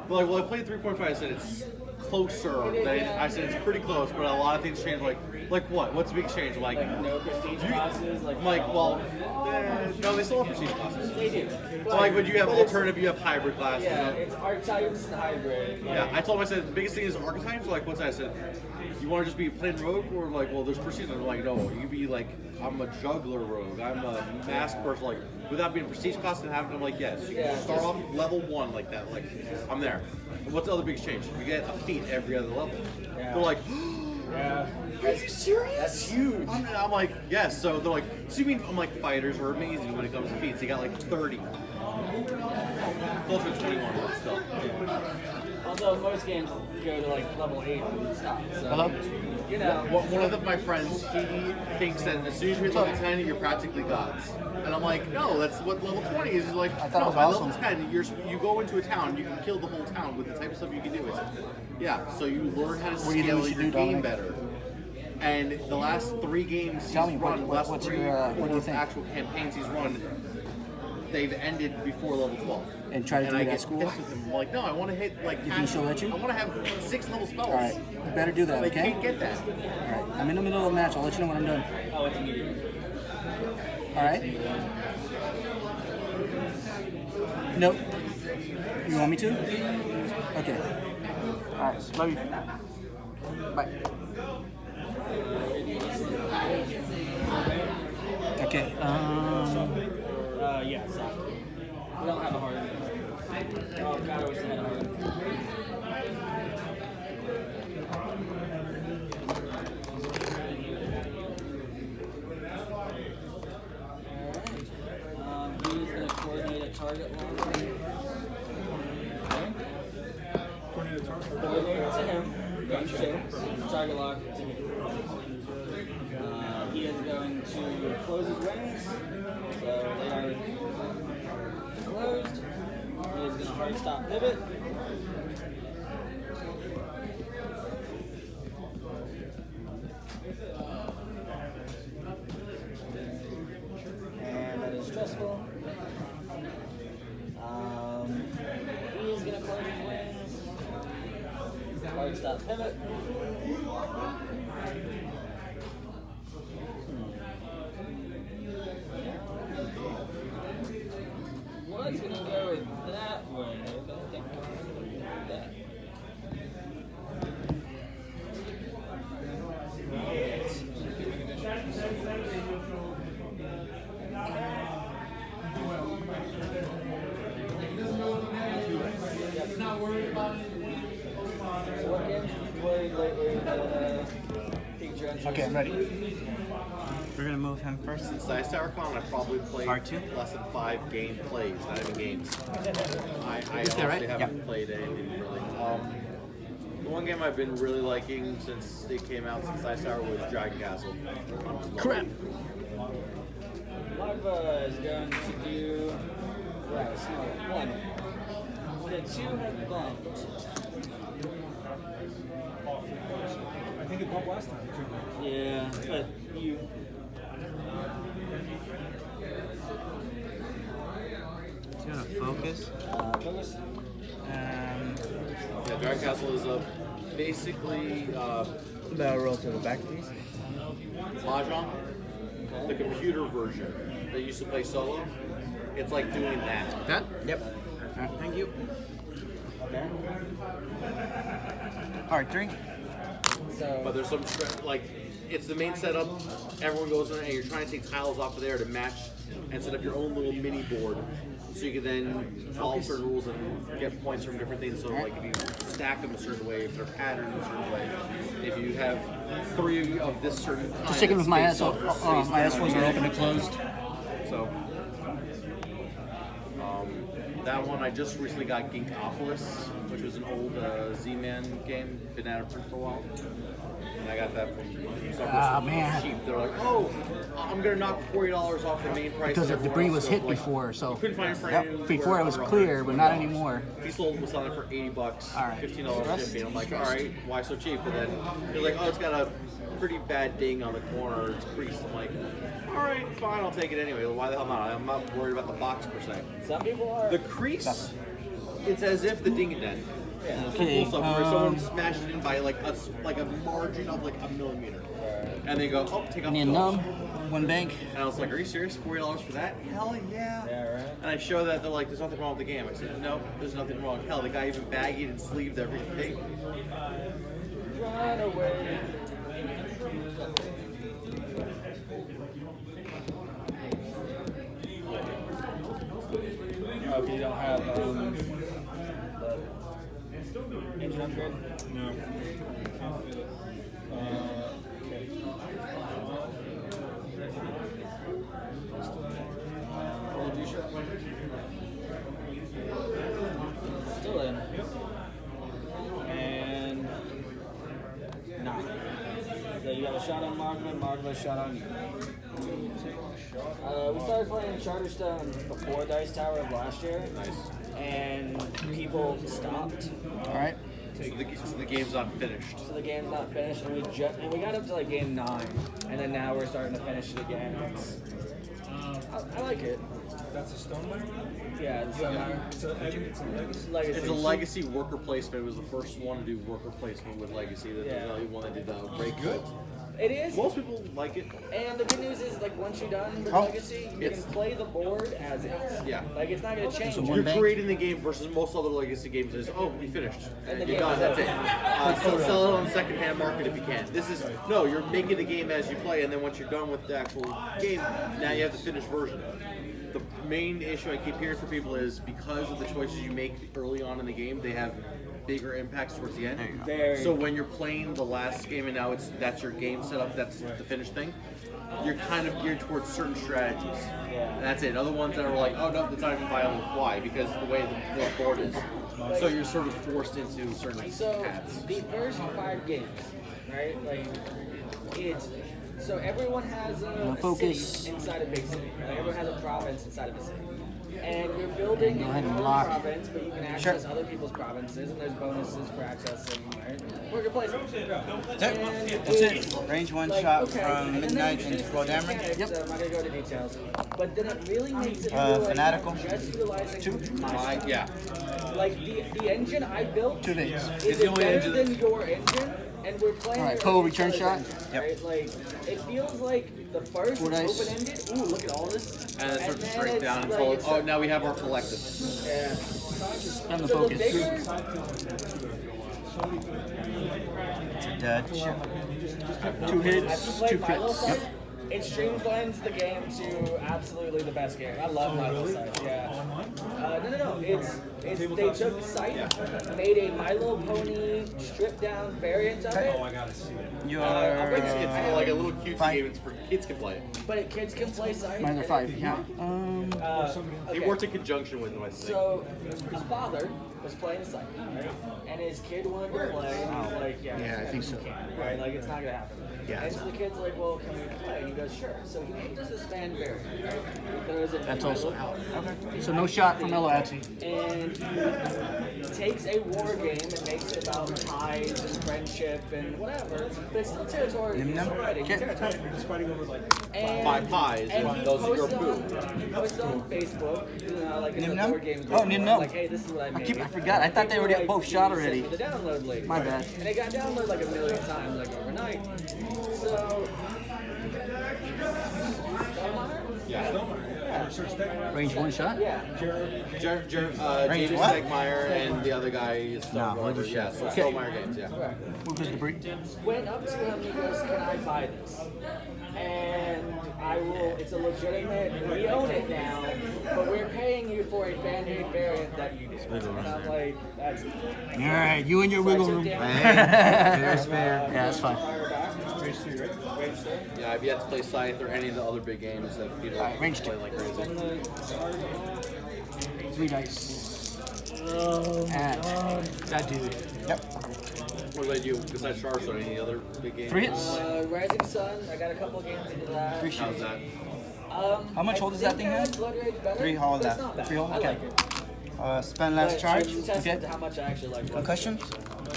But like, well, I played 3.5. I said it's closer. I said it's pretty close, but a lot of things change. Like what? What's the big change? Like No prestige classes, like well, no, they still have prestige classes. they do. So like, would you have alternative? You have hybrid classes. Yeah, it's archetypes and hybrid. Yeah, I told him, I said, the biggest thing is archetypes. Like, what's that? I said, you want to just be plain rogue, or like, well, there's prestige. And they're like, no, you can be like, I'm a juggler rogue. I'm a mask person. Like, without being prestige class and having them, like, yes, you can start off level 1 like that. Like, I'm there. And what's the other biggest change? You get a feat every other level. They're like, Yeah. are you serious? That's huge. I'm like, yes. So they're like, so you mean, I'm like, fighters are amazing when it comes to feats. You got like 30. Closer to 21, but still. Although most games go to like level 8 and stop. So, Hello? you know. One of my friends, he thinks that as soon as you're level 10, you're practically gods. And I'm like, no, that's what level 20 is. He's like, I thought it no, was by awesome. level 10, you go into a town, you can kill the whole town with the type of stuff you can do. It's, yeah, so you learn how to What do you think scale we should your do, game Dominic? better. And the last 3 games Tell he's me, run, the last what's 3 your, what do you think? actual campaigns he's run, they've ended before level 12. And try to do I that get school? pissed with him. I'm like, no, I want to hit like. You think she'll let you? I want to have 6 level spells. All right. You better do that, They okay? can't get that. All right. I'm in the middle of a match. I'll let you know when I'm done. Oh, it's immediate. All right? Nope. You want me to? Okay. All right. Love you. Bye. Okay. Yeah, soft. We don't have a hard. Oh, God, I wish they had a hard. He's going to coordinate a target lock. Okay. Coordinate to him. Range 2. Target lock to me. He is going to close his wings. So they are closed. He is going to hard stop pivot. And that is stressful. He's going to close his wings. Hard stop pivot. Was going to go with that way. But I think I'm going to go with that. So what games have you played lately that piqued your interest? Okay, I'm ready. We're gonna move him first. Since Dice Tower Con, I've probably played R2? less than 5 game plays, not even games. I honestly that right? haven't Yep. played anything really. The one game I've been really liking since it came out since Dice Tower was Dragon Castle. Crap. Magva is going to do. Right, it's not one. The 2 have bumped. I think it bumped last time. Yeah, but you. He's gonna focus. Focus. Yeah, Dragon Castle is basically Barrel roll to the back, please. Mahjong, the computer version that used to play solo. It's like doing that. That? Yep. Alright, thank you. Okay. Alright, drink. So. But there's some like it's the main setup. Everyone goes in and you're trying to take tiles off of there to match and set up your own little mini board, so you can then follow certain rules and get points from different things. So like if you stack them a certain way, if they're patterned a certain way, if you have 3 of this certain kind, Just sticking with my it's S. based off- My S4s are open and closed. So that one I just recently got Ginkopolis, which was an old Z-Man game, been out of print for a while. And I got that from some person man. cheap. They're like, oh, I'm gonna knock $40 off the main price. Because the everywhere debris else. was So, hit like, before, so. you couldn't find it for Yep, anywhere before it was under clear, but not $100. anymore. He was selling it for $80, All right. $15 shipping. I'm like, all right, why so cheap? And then he's like, oh, it's got a pretty bad ding on the corner. It's creased. I'm like, all right, fine, I'll take it anyway. Why the hell not? I'm not worried about the box per se. Some people are. The crease, it's as if the ding dent. Okay, Full stuff where someone smashed it in by like a margin of like a millimeter, and they go, oh, take off Me the and film. Numb, one bank. And I was like, are you serious? $40 for that? Hell yeah. Yeah, right. And I show that, they're like, there's nothing wrong with the game. I said, no, there's nothing wrong. Hell, the guy even baggied and sleeved everything. Run away. Oh, you don't have the engine upgrade? No. Still in. And nah. So you got a shot on Markman, Markman a shot on you. We started playing Charterstone before Dice Tower of last year. Nice. And people stopped. Alright. So the game's not finished. So the game's not finished, and we got up to like game 9, and then now we're starting to finish it again. I like it. That's a Stoneware? Yeah, it's It's a legacy. legacy. It's a legacy worker placement. It was the first one to do worker placement with legacy. That Yeah. was the only one that did break good. It is. Most people like it. And the good news is, like, once you're done with Oh, legacy, you can it's- play the board as is. Yeah. Like, it's not gonna change. So one You're bank? creating the game versus most other legacy games is, oh, we finished. And the You're game done, is that's it. over. Sell it on the secondhand market if you can. This is, no, you're making the game as you play, and then once you're done with the actual game, now you have the finished version. The main issue I keep hearing from people is because of the choices you make early on in the game, they have bigger impacts towards the end. There you go. Very. So when you're playing the last game and now that's your game setup, that's the finished thing, you're kind of geared towards certain strategies. And that's it. Other ones that are like, oh no, that's not even viable. Why? Because the way the board is. So you're sort of forced into certain So paths. the first 5 games, right? Like it's so everyone has a focus. city inside a big city. Right? Everyone has a province inside of a city. And you're building Go your ahead and own lock. province, but you can access other people's provinces, and there's bonuses for accessing, right? Worker placement. That's it. Range 1 shot from midnight into full damage. Yep. I'm not gonna go into details, but then it really makes it Fanatical. just utilizing Yeah. like the engine I built 2 days. is it better than your engine, and we're playing. All right, it Poe, with each return other's shot. engines, Yep. Right? Like it feels like the first 4 dice. open-ended. Ooh, look at all this. And it starts to then shrink it's down like until, it's oh, now we have our collective. yeah. Spend the So the focus. bigger, It's a dead ship. 2 I've hits, 2 played Milo crits. Side. It streamlines the game to absolutely the best game. I love Milo Side. Yeah. No. It's they took Scythe, made a My Little Pony stripped down variant of it. Oh, I gotta see it. You're It's like a little cutesy Fine. game. It's for kids can play it. But kids can play Scythe. Minor and 5, if yeah. you- He okay. worked in conjunction with my thing. So his father was playing Scythe, right? And his kid wanted to play, and he's like, Yeah, I think so. you can't, right? Like it's not gonna happen. Yeah, And so the kid's like, well, can we play? And he goes, sure. So he makes this fan variant. Right? He throws it in That's My also Little out. Pony. So no shot from Eloatsi. And he takes a war game and makes it about ties and friendship and whatever. But it's still territory. Nim It's Nim? still fighting. Okay. Territory. We're just fighting over like And, 5 pies, and and he those are your posted poo. he posted on Facebook, you know, like in Nim the Nim? board games. Oh, Nim Nim. Like, hey, this is what I made. I forgot. I thought they already had both shot already. Sent me the download link. My bad. And it got downloaded like a million times, like overnight. So. Range 1 shot. Yeah. Range David what? Stegmeyer and the other guy is No, whatever. holy Yeah, shit. so Okay. Stonemeyer Games, yeah. Move his debris. Went up to him and he goes, can I buy this? And I will, it's a legitimate, we own it now, but we're paying you for a fan-made variant that you did. And I'm like, that's All right, you and your wiggle room. Fair's fair. Yeah, that's fine. fire back. Yeah, I've yet to play Scythe or any of the other big games that people Alright, range play 2. like crazy. And the 3 dice. And that dude. Yep. What do they do besides Charson? Any other big games? 3 hits. Rising Sun, I got a couple games into that. How's that? How much hold does that thing have? Blood Rage better, 3 hold but it's left. not bad. 3 hold? I Okay. like it. Spend last But, charge. So you tested Okay. how much I actually like Blood Concussion.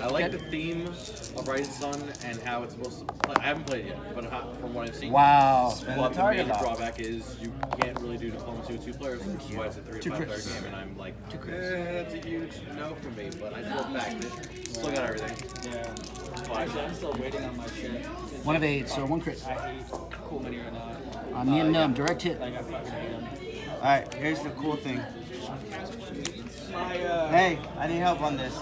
I like the theme of Rising Sun and how it's supposed to play. I haven't played it yet, but from what I've seen. Wow. Spend Well, the the target major lock. drawback is you can't really do diplomacy with 2 players, which is why it's a 3 Two or 5 player crits. game, and I'm like, that's a huge no for me, but I still backed it. Still got everything. Yeah. Actually, I'm still waiting on my shit. 1 of 8, so 1 crit. I hate Cool Mini or not. Me and Num, direct hit. Like, I fucking hate him. Alright, here's the cool thing. My, Hey, I need help on this.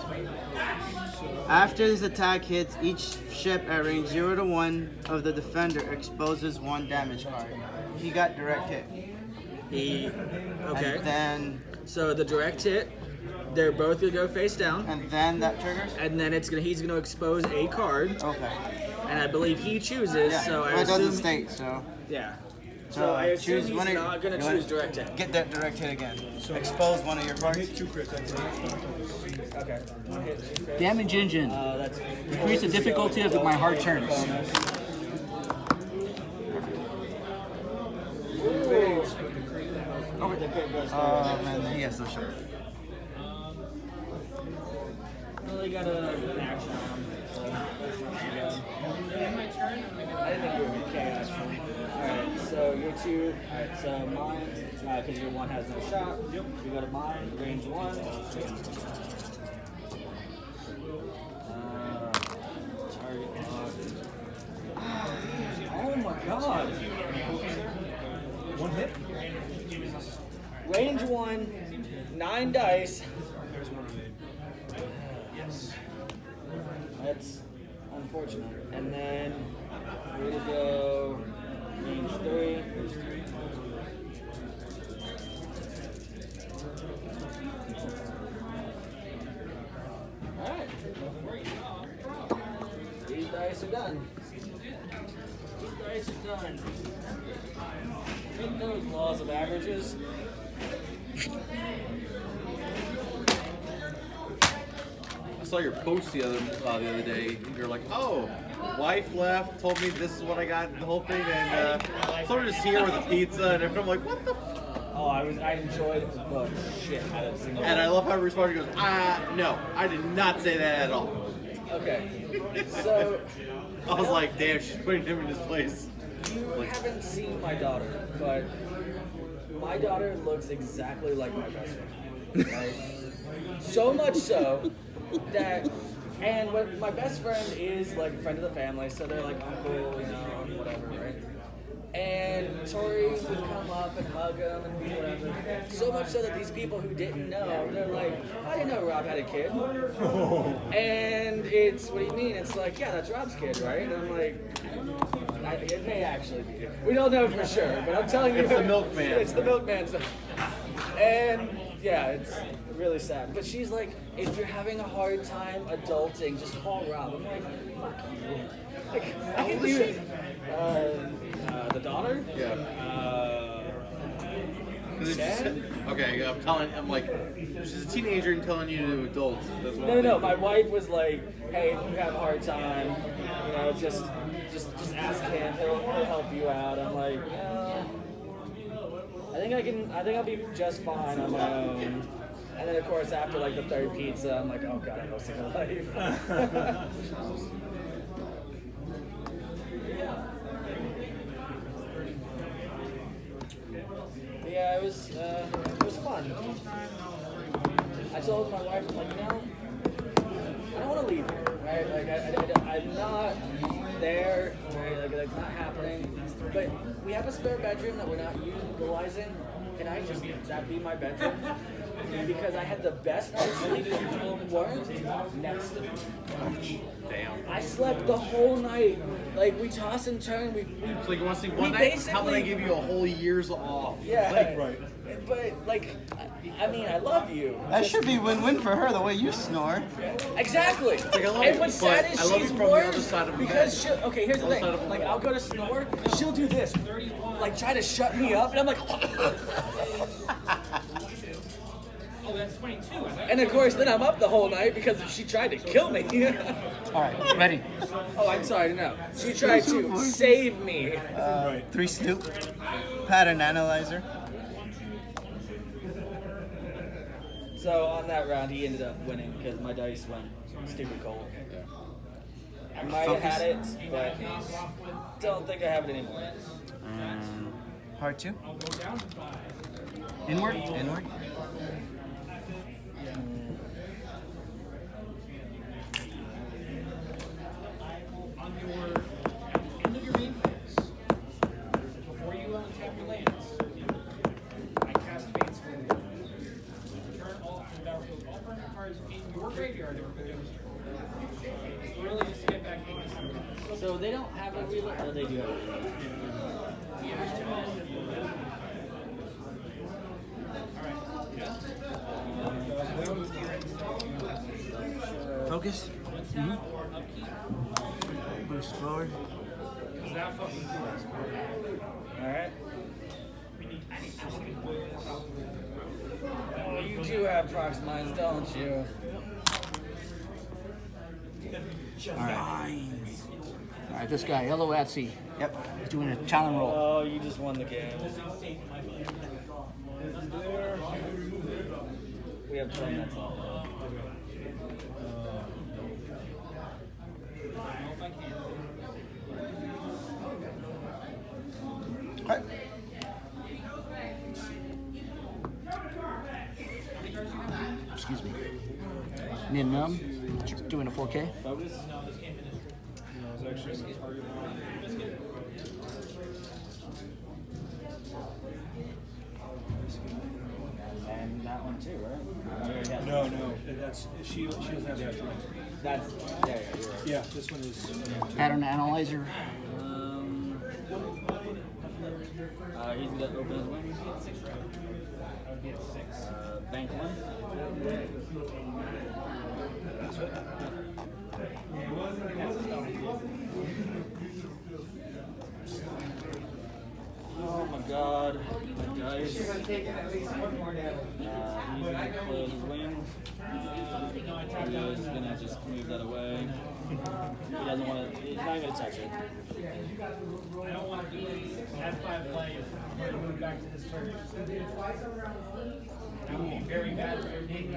After this attack hits, each ship at range 0 to 1 of the defender exposes 1 damage card. He got direct hit. okay. And then So the direct hit, they're both gonna go face down, that triggers? and then he's gonna expose a card, Okay. and I believe he chooses. Yeah. So I well, it doesn't assume, state, so yeah. So, So I assume choose he's one of- not gonna you wanna- choose direct hit. get that direct hit again. Expose one of your cards. 2 crits. That's it. Okay. One hit, 2 crits. Damage engine. That's Increase the difficulty of my hard turns. Man, he has no shot. Really got an action on him. So that's not too bad. I didn't think you were chaos for me. Alright, so your 2. Alright, so mine, because your 1 has no shot. Yep. You go to mine, range 1. Target lock. Oh my god! 1 hit. Range 1, 9 dice. There's 1 of 8. Yes. That's unfortunate. And then we're gonna go range 3. Alright. dice are done. These dice are done. Make those laws of averages. I saw your post the other day. You're like, oh, wife left, told me this is what I got, the whole thing, and someone just here with a pizza, and I'm like, what the? Oh, I enjoyed the shit out of single. And I love how he responded. He goes, no, I did not say that at all. Okay. So I was like, damn, she's putting him in his place. you haven't seen my daughter, but my daughter looks exactly like my best friend. Right? So much so that, and when my best friend is like a friend of the family, so they're like uncle, you know, and whatever, right? And Tori would come up and hug him and do whatever. So much so that these people who didn't know, they're like, I didn't know Rob had a kid. And it's, what do you mean? It's like, yeah, that's Rob's kid, right? And I'm like, it may actually be. We don't know for sure, but I'm telling you. It's the milkman. It's the milkman. And yeah, it's really sad. But she's like, if you're having a hard time adulting, just call Rob. I'm like, fuck you. Like, I can do it. The daughter? Yeah. 'Cause it's just, okay, I'm like, she's a teenager and telling you to adults. That's what No. My wife was like, hey, if you have a hard time, you know, just ask him. He'll help you out. I'm like, I think I'll be just fine on my own. And then of course after like the third pizza, I'm like, oh god, I know single life. Yeah, it was fun. I told my wife, I'm like, you know, I don't want to leave here, right? Like, I'm not there, right? Like, that's not happening. But we have a spare bedroom that we're not utilizing. Can I just that be my bedroom? Because I had the best night's sleep people weren't next to me. Damn. I slept the whole night. Like, we toss and turn. So you want to see one we night? How about I basically- give you a whole year's off? Yeah, Right. But like, I mean, I love you. That should be win-win for her, the way you snore. Exactly. Like, I love And you, what's sad but is I love she's you from the worse other side of the because bed. she'll. Okay, here's the Other thing. side of the Like, wall. I'll go to snore, she'll do this, like try to shut me up, and I'm like. Oh, that's 22. And of course, then I'm up the whole night because she tried to kill me. All right, ready? Oh, I'm sorry, no. She tried to save me. 3 Snoop. Pattern analyzer. So on that round, he ended up winning because my dice went stupid cold. I might have had it, but don't think I have it anymore. Part 2. Inward. Inward. On your end of your main phase, before you untap your lands, I cast Fate Scroll. Return all permanent cards in your graveyard that were put down. It's really just to get back in. So they don't have a reload? Oh, they do have a reload. Focus. Boost forward. Is that fucking cool? Alright. Oh, you do have Prox Mines, don't you? All right, this guy, Yellow Atsy, Yep. is doing a challenge roll. Oh, you just won the game. We have 20 minutes left. Okay. Excuse me. Nin Num, doing a 4K. Focus? And that one too, right? I already got No, that's she doesn't have that one. That's, yeah, you're right. Yeah, this one is. Pattern analyzer. He's gonna open his wings. Bank one. He's gonna close his wings. He's gonna just move that away. He doesn't want to. He's not even gonna touch it. I don't want to be F5 play if we're moving back to this turn. That would be very bad for your game.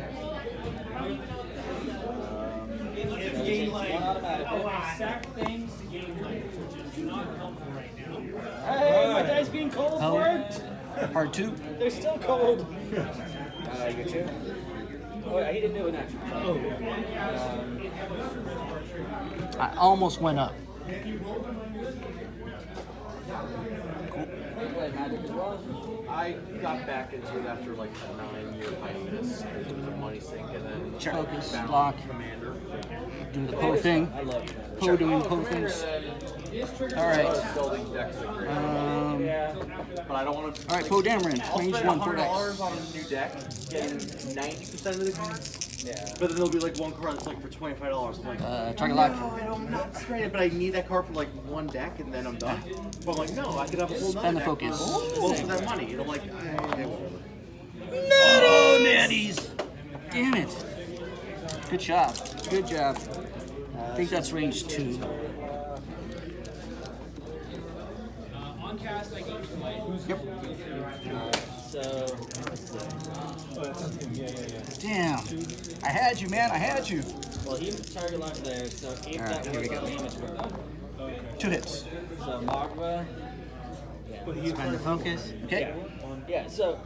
It's game life. I sack things to game life, which is not helpful right now. Hey, my dice being cold Oh. worked. Part 2. They're still cold. You get two. Oh, yeah, he didn't do it naturally. I almost went up. Play Magic as well. I got back into it after like a 9-year hiatus. It was a money sink, and then Check. Focus, found lock. Commander. Do the Poe thing. I love it. Poe doing Poe things. All right. Building decks like crazy. Yeah. But I don't want to. All right, Poe Dameron. I'll Range spend 1 for $100 Dex. on a new deck, getting 90% of the cards. Yeah. But then there'll be like one card that's like for $25. I'm like, Target lock. no, I'm not spraying it, but I need that card for like one deck and then I'm done. But I'm like, no, I could have a whole Spend nother the deck focus. for most of that money. And I'm like, okay, whatever. Oh, natties! Damn it. Good job. Good job. I think that's range 2. On cast, I go to play. Yep. So, Damn. I had you, man. I had you. well, he target locked there. So if All right, that here we was go. damage work. 2 hits. So Magva. Spend the focus. Okay. Yeah. So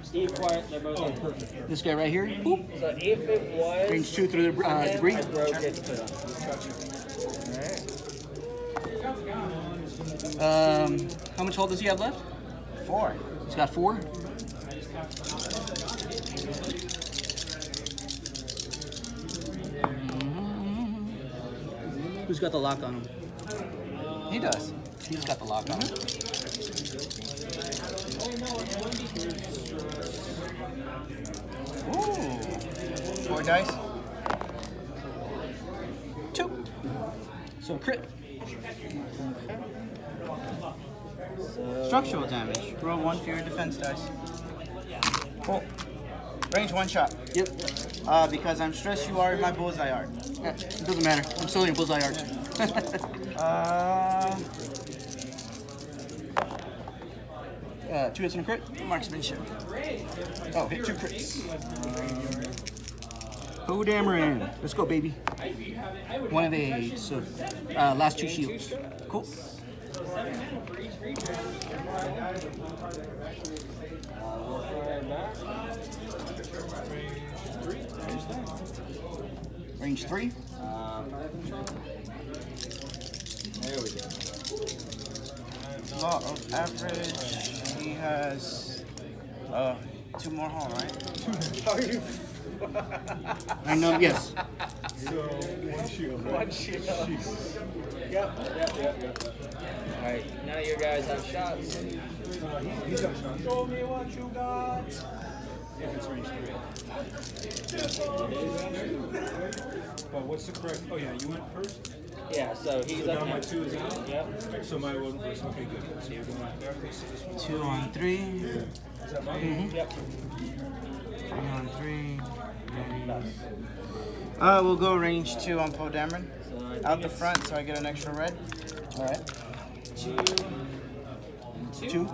Steve Quiet, they're both on perfect. This guy right here. Boop. So if it was Range 2 through the debris. I broke it. Put on. How much hold does he have left? 4. He's got 4. Who's got the lock on him? He does. He's got the lock on him. Ooh. 4 dice. 2. So crit. Structural damage. Roll 1 for your defense dice. Cool. Range 1 shot. Yep. Because I'm stressed you are in my bullseye art. It doesn't matter. I'm still in bullseye art. 2 hits and a crit. Marksmanship. Oh, hit 2 crits. Poe Dameron. Let's go, baby. 1 of 8. So, last 2 shields. Cool. Range 3. There we go. Law of average. He has 2 more hull, right? I know, yes. So, one shield. Right? One shield. Yep. All right, none of you guys have shots. He's got a shot. Show me what you got. If it's range 3. But what's the correct? Oh yeah, you went first. Yeah, so he's So up now my now. 2 is out. Yep. So my 1 first. Okay, good. So you're going like that. This is one. 2 on 3. Is that right? Yep. 3 on 3. We'll go range 2 on Poe Dameron. So I think Out the it's front, so I get an extra red. All right. 2 and 2.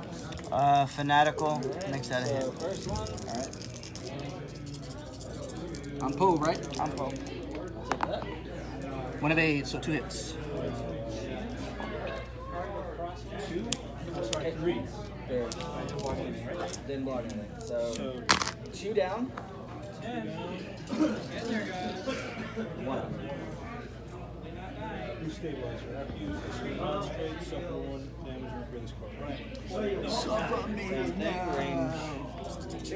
Fanatical. Makes that a So hit. first one. All right. I'm Poe, right? I'm Poe. I'll take that. 1 of 8, so 2 hits. 2. That's right. 3. There. Didn't block anything. So So 2 down. 1 up. you stabilize right after you straight, suffer 1 damage and for this card. Same thing. Range 2.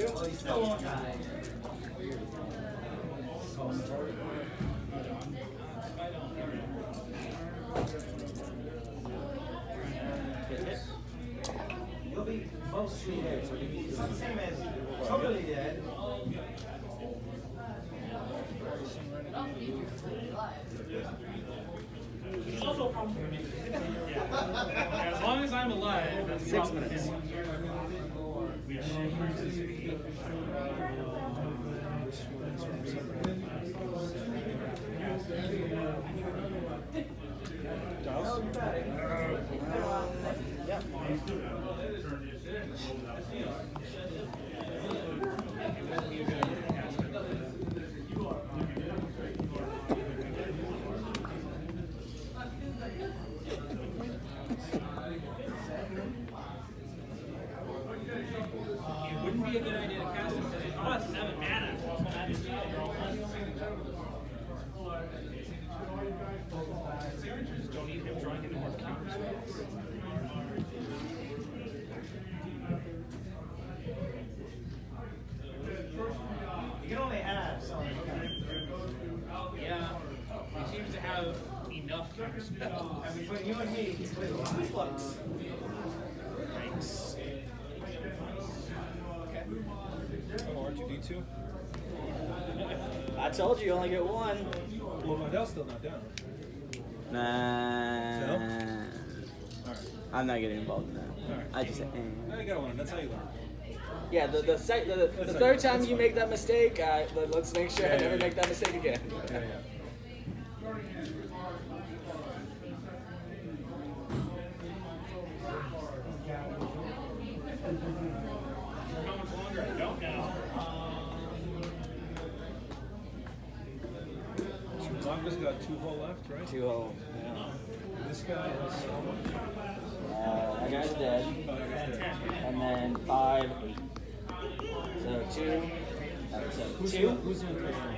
As long as I'm alive, that's 6 minutes. You can only have so many. Yeah, he seems to have enough counterspell. I mean, but you and me, reflux. Thanks. Oh, R2D2. I told you only get one. Well, Modell's still not down. Nah. No? I'm not getting involved in that. Alright. I just say, Now you got one. That's how you learn. Yeah, the third time you make that mistake, let's make sure I never make that mistake again. Yeah. How much longer? I don't know. So Blanca's got 2 hole left, right? 2 hole. Yeah. This guy has That guy's dead. And then 5, 8. So 2. So 2. Who's in first one?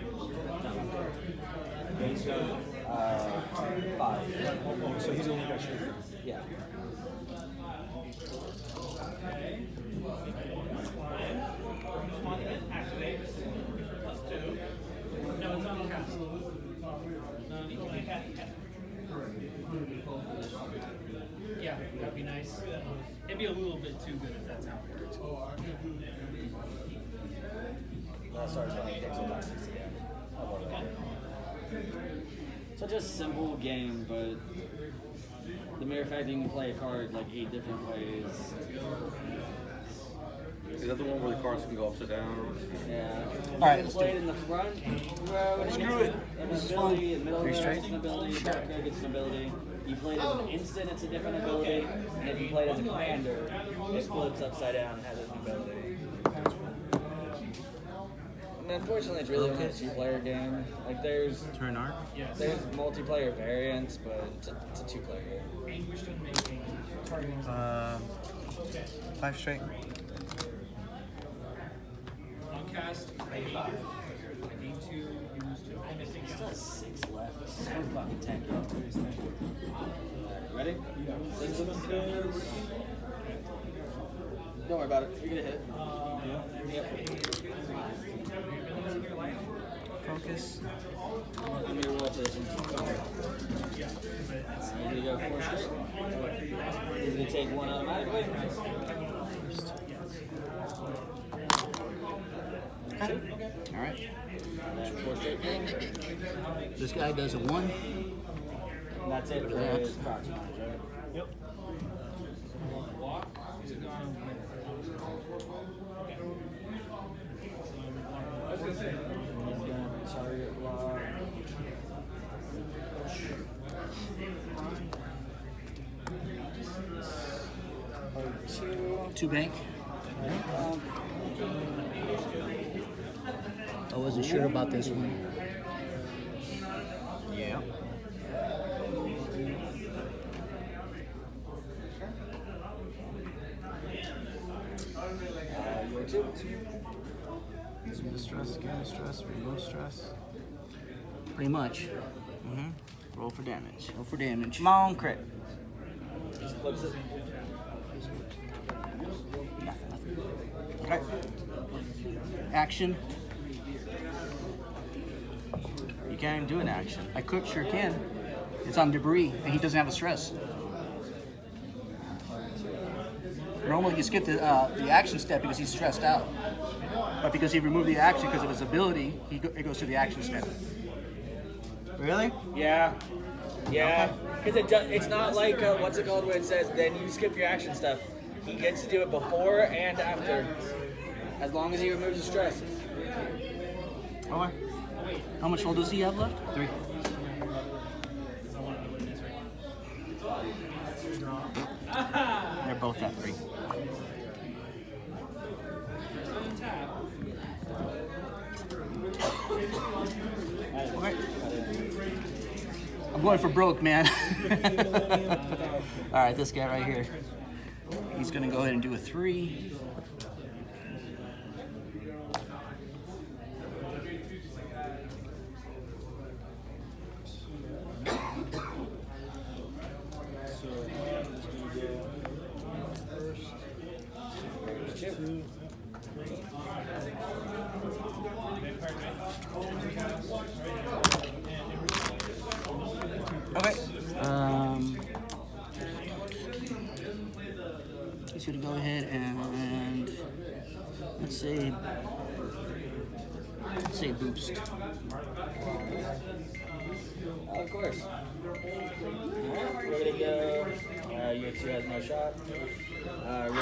5. Oh, so he's only got straight. Yeah. No, it's on cast. Yeah, that'd be nice. It'd be a little bit too good if that's how it works. That starts when it takes a back 60 Such a simple game, but the mere fact that you can play a card like 8 different ways. Is that the one where the cards can go upside down? Yeah. All right, You let's can play do it in the front row. And Screw it. This is ability, in the middle Three row straight? it's an ability, back row gets an ability. You play it as an instant, it's a different ability. And if you play it as a commander, it flips upside down and has an ability. And unfortunately, it's really only a 2-player game. Like there's turn art. there's multiplayer variants, but it's a 2-player game. Anguished Unmaking. Targeting. 5 straight. On cast, I need to use 2. I'm missing Still has 6 left. It's so fucking tanky. Ready? Yeah. 6 of them. Don't worry about it. You're gonna hit it. Focus. I'm gonna roll for this one. You're gonna go 4 straight. He's gonna take 1 automatically. All right. And then 4 straight. This guy does a 1. And that's it for his proxy damage, right? Yep. block. Is it gone He's gonna target block. Two bank. I wasn't sure about this one. Yeah. Your 2. Remove stress, gain stress, remove stress. Pretty much. Roll for damage. Go for damage. My own crit. Just flips it. Okay. Action. You can't even do an action. I could sure can. It's on debris, and he doesn't have a stress. Normally, you skip the action step because he's stressed out. But because he removed the action because of his ability, it goes to the action step. Really? Yeah. Yeah. Because it's not like, what's it called, where it says, then you skip your action stuff. He gets to do it before and after. As long as he removes the stress. Okay. How much hold does he have left? 3. They're both at 3. Okay. I'm going for broke, man. All right, this guy right here. He's going to go ahead and do a 3. So Okay. He's gonna go ahead and let's say boost. Of course. Alright, we're gonna go. Year 2 has no shot.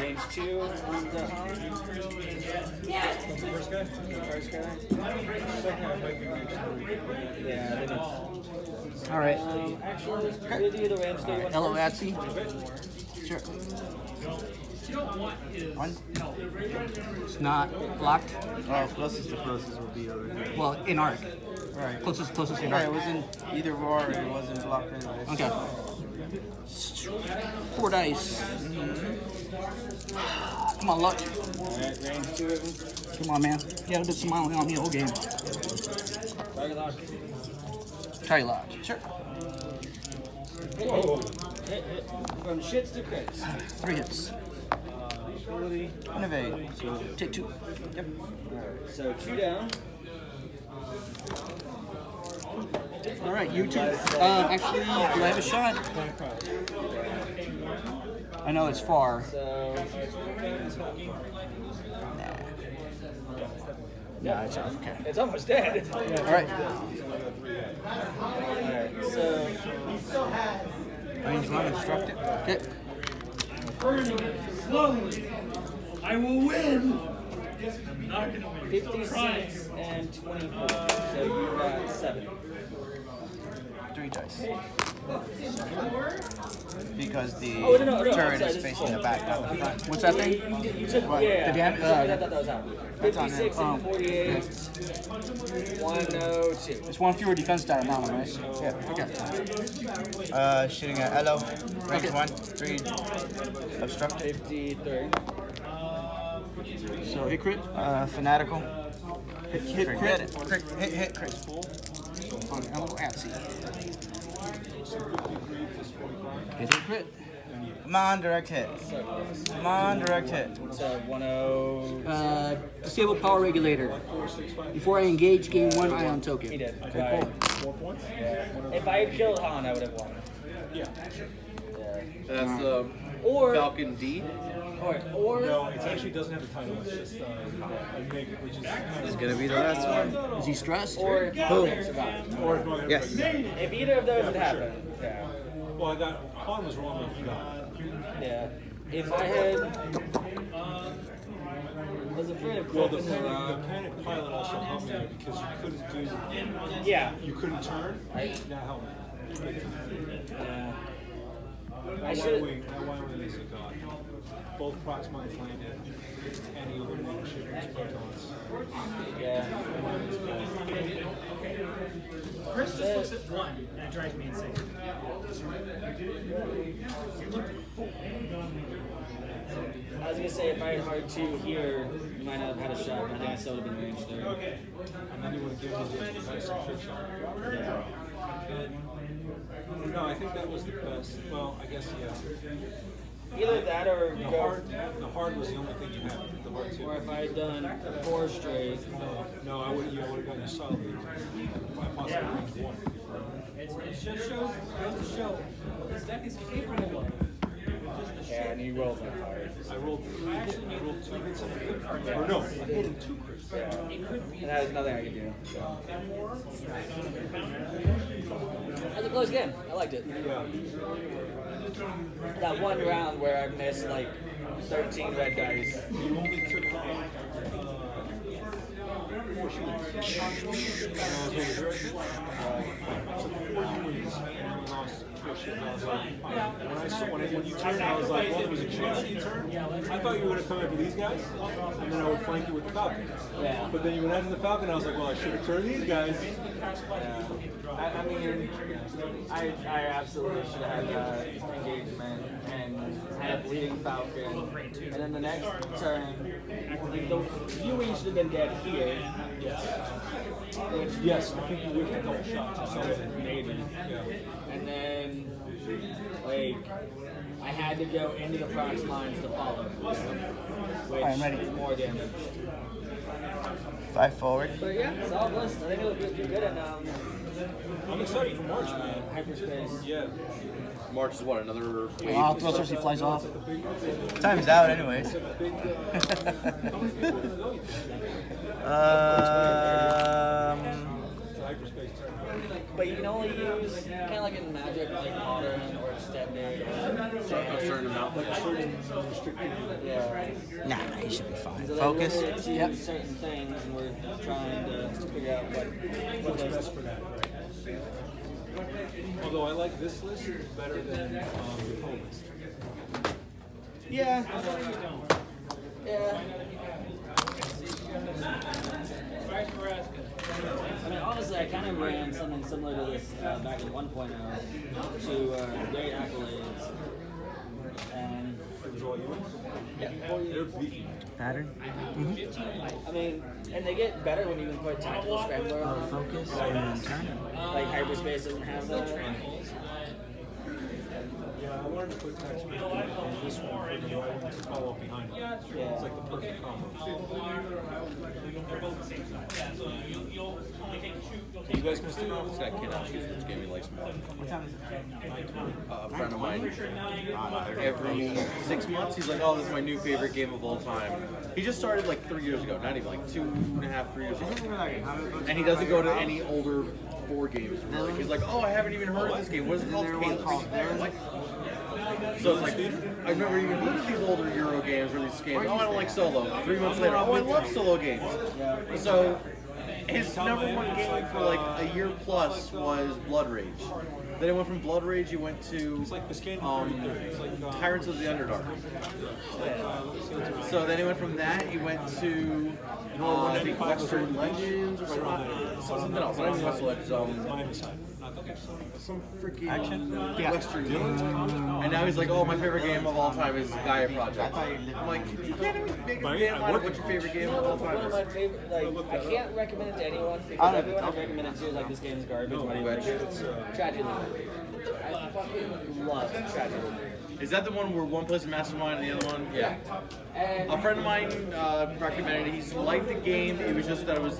Range 2 on the Han. First guy? First guy. Second guy might be range 3. Yeah, I think it's. All right. Actually, we'll do the range 3 one. Hello, Atsy. Sure. One. It's not blocked. Oh, closest to closest will be over here. Well, in arc. Right. Closest in Yeah, arc. it wasn't either roar or it wasn't blocked anyways. Okay. 4 dice. Come on, luck. Alright, range 2 of them. Come on, man. You haven't been smiling on me the whole game. Target lock. Try lock. Sure. Whoa. Hit. From shits to crits. 3 hits. Innovate. So take 2. Yep. So 2 down. All right, you two. Actually, do I have a shot? I know it's far. So Nah, it's okay. it's almost dead. All right. Alright, so Range 1 obstructed. Okay. I will win. 56 and 24. So you got 7. 3 dice. Because the Oh, no, turret sorry, is this is facing the back, not the front. What's that thing? You took What? yeah. The damage- I thought that was out. That's on 56 him. and 48. 102. It's 1 fewer defense die on that one, right? Yeah. Okay. Shooting at Elo. Range 1. 3 obstructed. 53. So hit crit. Fanatical. Hit Forget crit. it. Hit crit. On Hello, Atsy. Hit crit. Come on, direct hit. Come on, direct hit. So 10. Disable power regulator. Before I engage, gain 1 ion token. He did. Okay, cool. 4 points? If I had killed Han, I would have won. Yeah. That's the Or Falcon D. or No, it actually doesn't have a title. It's just a make, which is kind Is of. gonna be the last one. Is he stressed? or Han survived. Or if not, Yes. If either of those had happened, yeah. Well, I got. Han was wrong with you got. Yeah. If I had was afraid of Well, the cloaking her panic pilot also helped me because you couldn't do. Yeah. You couldn't turn. Right. That helped me. I should That Y-wing is a god. Both Proxmines landed, and he eliminated shippers, protons. yeah. Chris just looks at 1 and it drives me insane. I was gonna say if I had hard 2 here, you might not have had a shot. I think I still would have been range 3. And then he would have given me the nice trick shot. No, I think that was the best. Well, I guess yeah. Either that or The go. hard was the only thing you had. The hard two. Or if I had done 4 straight. No, I would. Yeah, I would have gotten you solid. Possibly range 1. It just goes to show what this deck is capable of. Yeah, and you rolled my fire. I rolled 2 hits and a crit. Or no, I rolled 2 crits. Yeah. And that was nothing I could do. So. That was a close game. I liked it. Yeah. That one round where I missed like 13 red dice. You only took 4 shooters. And I was over here. I took 4 wins and we lost 4 shooters. I was like, when I saw when you turned, I was like, well, there was a chance that you turned. I thought you were going to come after these guys, and then I would flank you with the Falcon. Yeah. But then you went after the Falcon, I was like, well, I should have turned these guys. Yeah. I mean, I absolutely should have had that engagement and had leading Falcon. And then the next turn, you should have been dead here. Which, Yes, I think you would have a couple shots or something. maybe. Yeah. And then, like, I had to go into the prox mines to follow, which I'm ready. is more damage. 5 forward. But yeah, solid list. I think it'll be good in I'm excited for March, man. hyperspace. Yeah. March is what, another wave? Wow, throw he flies off. Time's out, anyways. But you can only use kind of like in Magic, like modern or extended or A certain amount. yeah. Nah, he should be fine. So Focus. They really yep. Certain things, and we're trying to figure out what those. Best for that, right? Although I like this list better than the whole list. Yeah. Yeah. I mean, honestly, I kind of ran something similar to this back in 1.0 to great accolades. And yeah, They're beefy. Pattern. I mean, and they get better when you can put tactical scrambler on. Focus and turn. Like hyperspace doesn't have that. Yeah, I wanted to put tax on this one for the right one to follow behind it. Yeah. It's like the perfect combo. You guys can stick around This guy cannot choose which game he likes more. What time is it? A friend of mine, every 6 months, he's like, oh, this is my new favorite game of all time. He just started like 3 years ago, not even like 2.5, 3 years ago. And he doesn't go to any older board games. Really. He's like, oh, I haven't even heard of this game. What is it called? I'm like, so it's like, I've never even heard of these older Euro games or these games. Oh, I don't like solo. 3 months later, oh, I love solo games. So his number one game for like a year plus was Blood Rage. Then it went from Blood Rage, he went to It's like Biscayne 33. It's like Tyrants of the Underdark. So then he went from that, he went to I think Western Legends or something else. Not even Western Legends. Miami side. Not the other side. Some freaking Yeah. Western game. And now he's like, oh, my favorite game of all time is Gaia Project. I'm like, you can't even make a damn line of what your favorate game of all time One of my is. favorite, like, I can't recommend it to anyone because everyone I've recommended to is like, this game's garbage. Why do you like it? Tragedy. I fucking love Tragedy. Is that the one where one plays a mastermind and the other one? Yeah. And A friend of mine recommended it. He's liked the game. It was just that it was.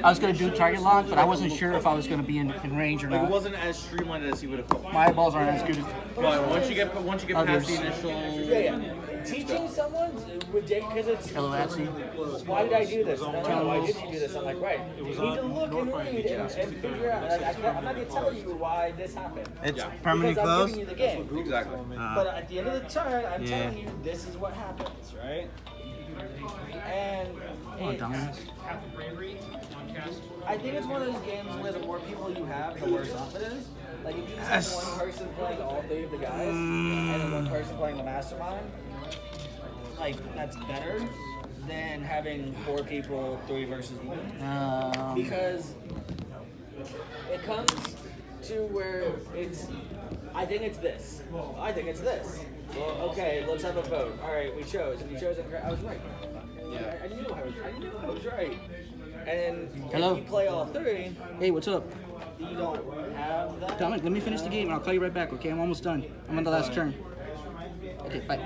I was gonna do target lock, but I wasn't sure if I was gonna be in range or Like it not. wasn't as streamlined as he would have hoped. My eyeballs aren't as good as. But once you get past the Others. initial. yeah. Teaching someone ridiculous because it's Hello, Atsy. why did I do this? No, why did you do this? I'm like, right. You need to look and read and figure out. Like, I'm not gonna tell you why this happened. It's Yeah. permanently Because I'm closed. giving you the game. Exactly. But at the end of the turn, I'm Yeah. telling you this is what happens, right? And Oh, it's- dominance. I think it's one of those games where the more people you have, the worse off it is. Like if you just have one person playing all three of the guys, and then one person playing the mastermind, like that's better than having 4 people 3 versus 1. Because it comes to where it's, I think it's this. I think it's this. Well, okay, let's have a vote. All right, we chose, and you chose it. I was right. Yeah, I knew I was right. And Hello? if you play all 3, Hey, what's up? you don't have that. Dominic, let me finish the game and I'll call you right back, okay? I'm almost done. I'm on the last turn. Okay, bye.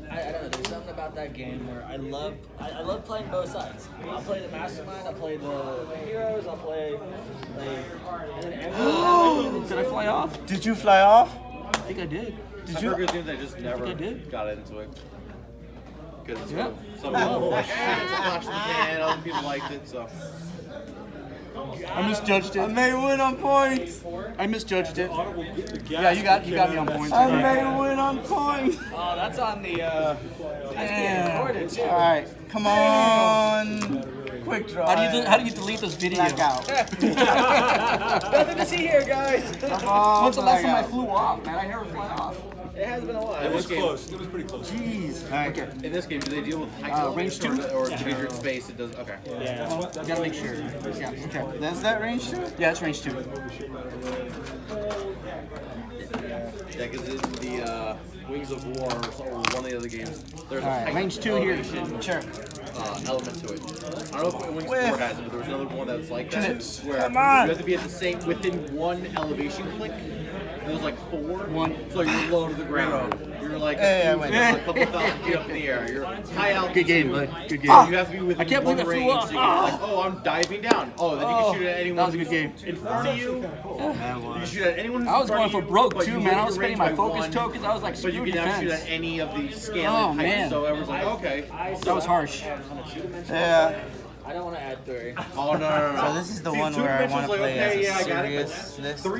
I don't know. There's something about that game where I love playing both sides. I'll play the mastermind. I'll play the heroes. I'll play like. And then everyone Did I fly off? Did you fly off? I think I did. I've heard good games. I just never I did? got into it. Because it's Yeah. some people were like, ah, it's a flash in the pan. Other people liked it, so. I misjudged I it. may win on points. I misjudged it. Audible get the gas Yeah, you got me on points. I may win on points. Oh, that's on the. That's being Damn. recorded too. All right, come on. Quick draw. How do you delete this video? Blackout. Nothing to see here, guys. When's the last time I flew off, man? I never fly off. It has been a while. It was game. close. It was pretty close. Jeez. All right. In this game, do they deal with height range elements 2? or because you're in space, it does. Okay. Yeah. You gotta make sure. Yeah, okay. That's that range too? Yeah, it's range 2. Yeah, because in the Wings of War or one of the other games, there's a Alright, height range 2 here. elevation, Sure. element to it. I don't know if Wings of War has it, but there was another one that was like that, Chips. where Come on. you have to be at the same within one elevation click There was like 4. One. So you're low to the ground. You're like Hey, I went. a couple thousand feet up in the air. You're high altitude. Good game, bud. Good game. You have to be within I can't believe one I flew range. off. So you can, like, oh, I'm diving down. Oh, then you can shoot at anyone that was a who's good game. in front of you. That You can was. shoot at anyone who's I in was front going of for you, broke but too, you man. I limit was your spending range my by focus 1, tokens. I was like, But you screw can now shoot defense. at any of these scaling Oh, heights. man. So everyone's like, okay. That was harsh. Yeah. I don't want to add 3. Oh no. So this is the See, one two where I dimensions, want to like, play okay, as yeah, I a got it, but serious list. 3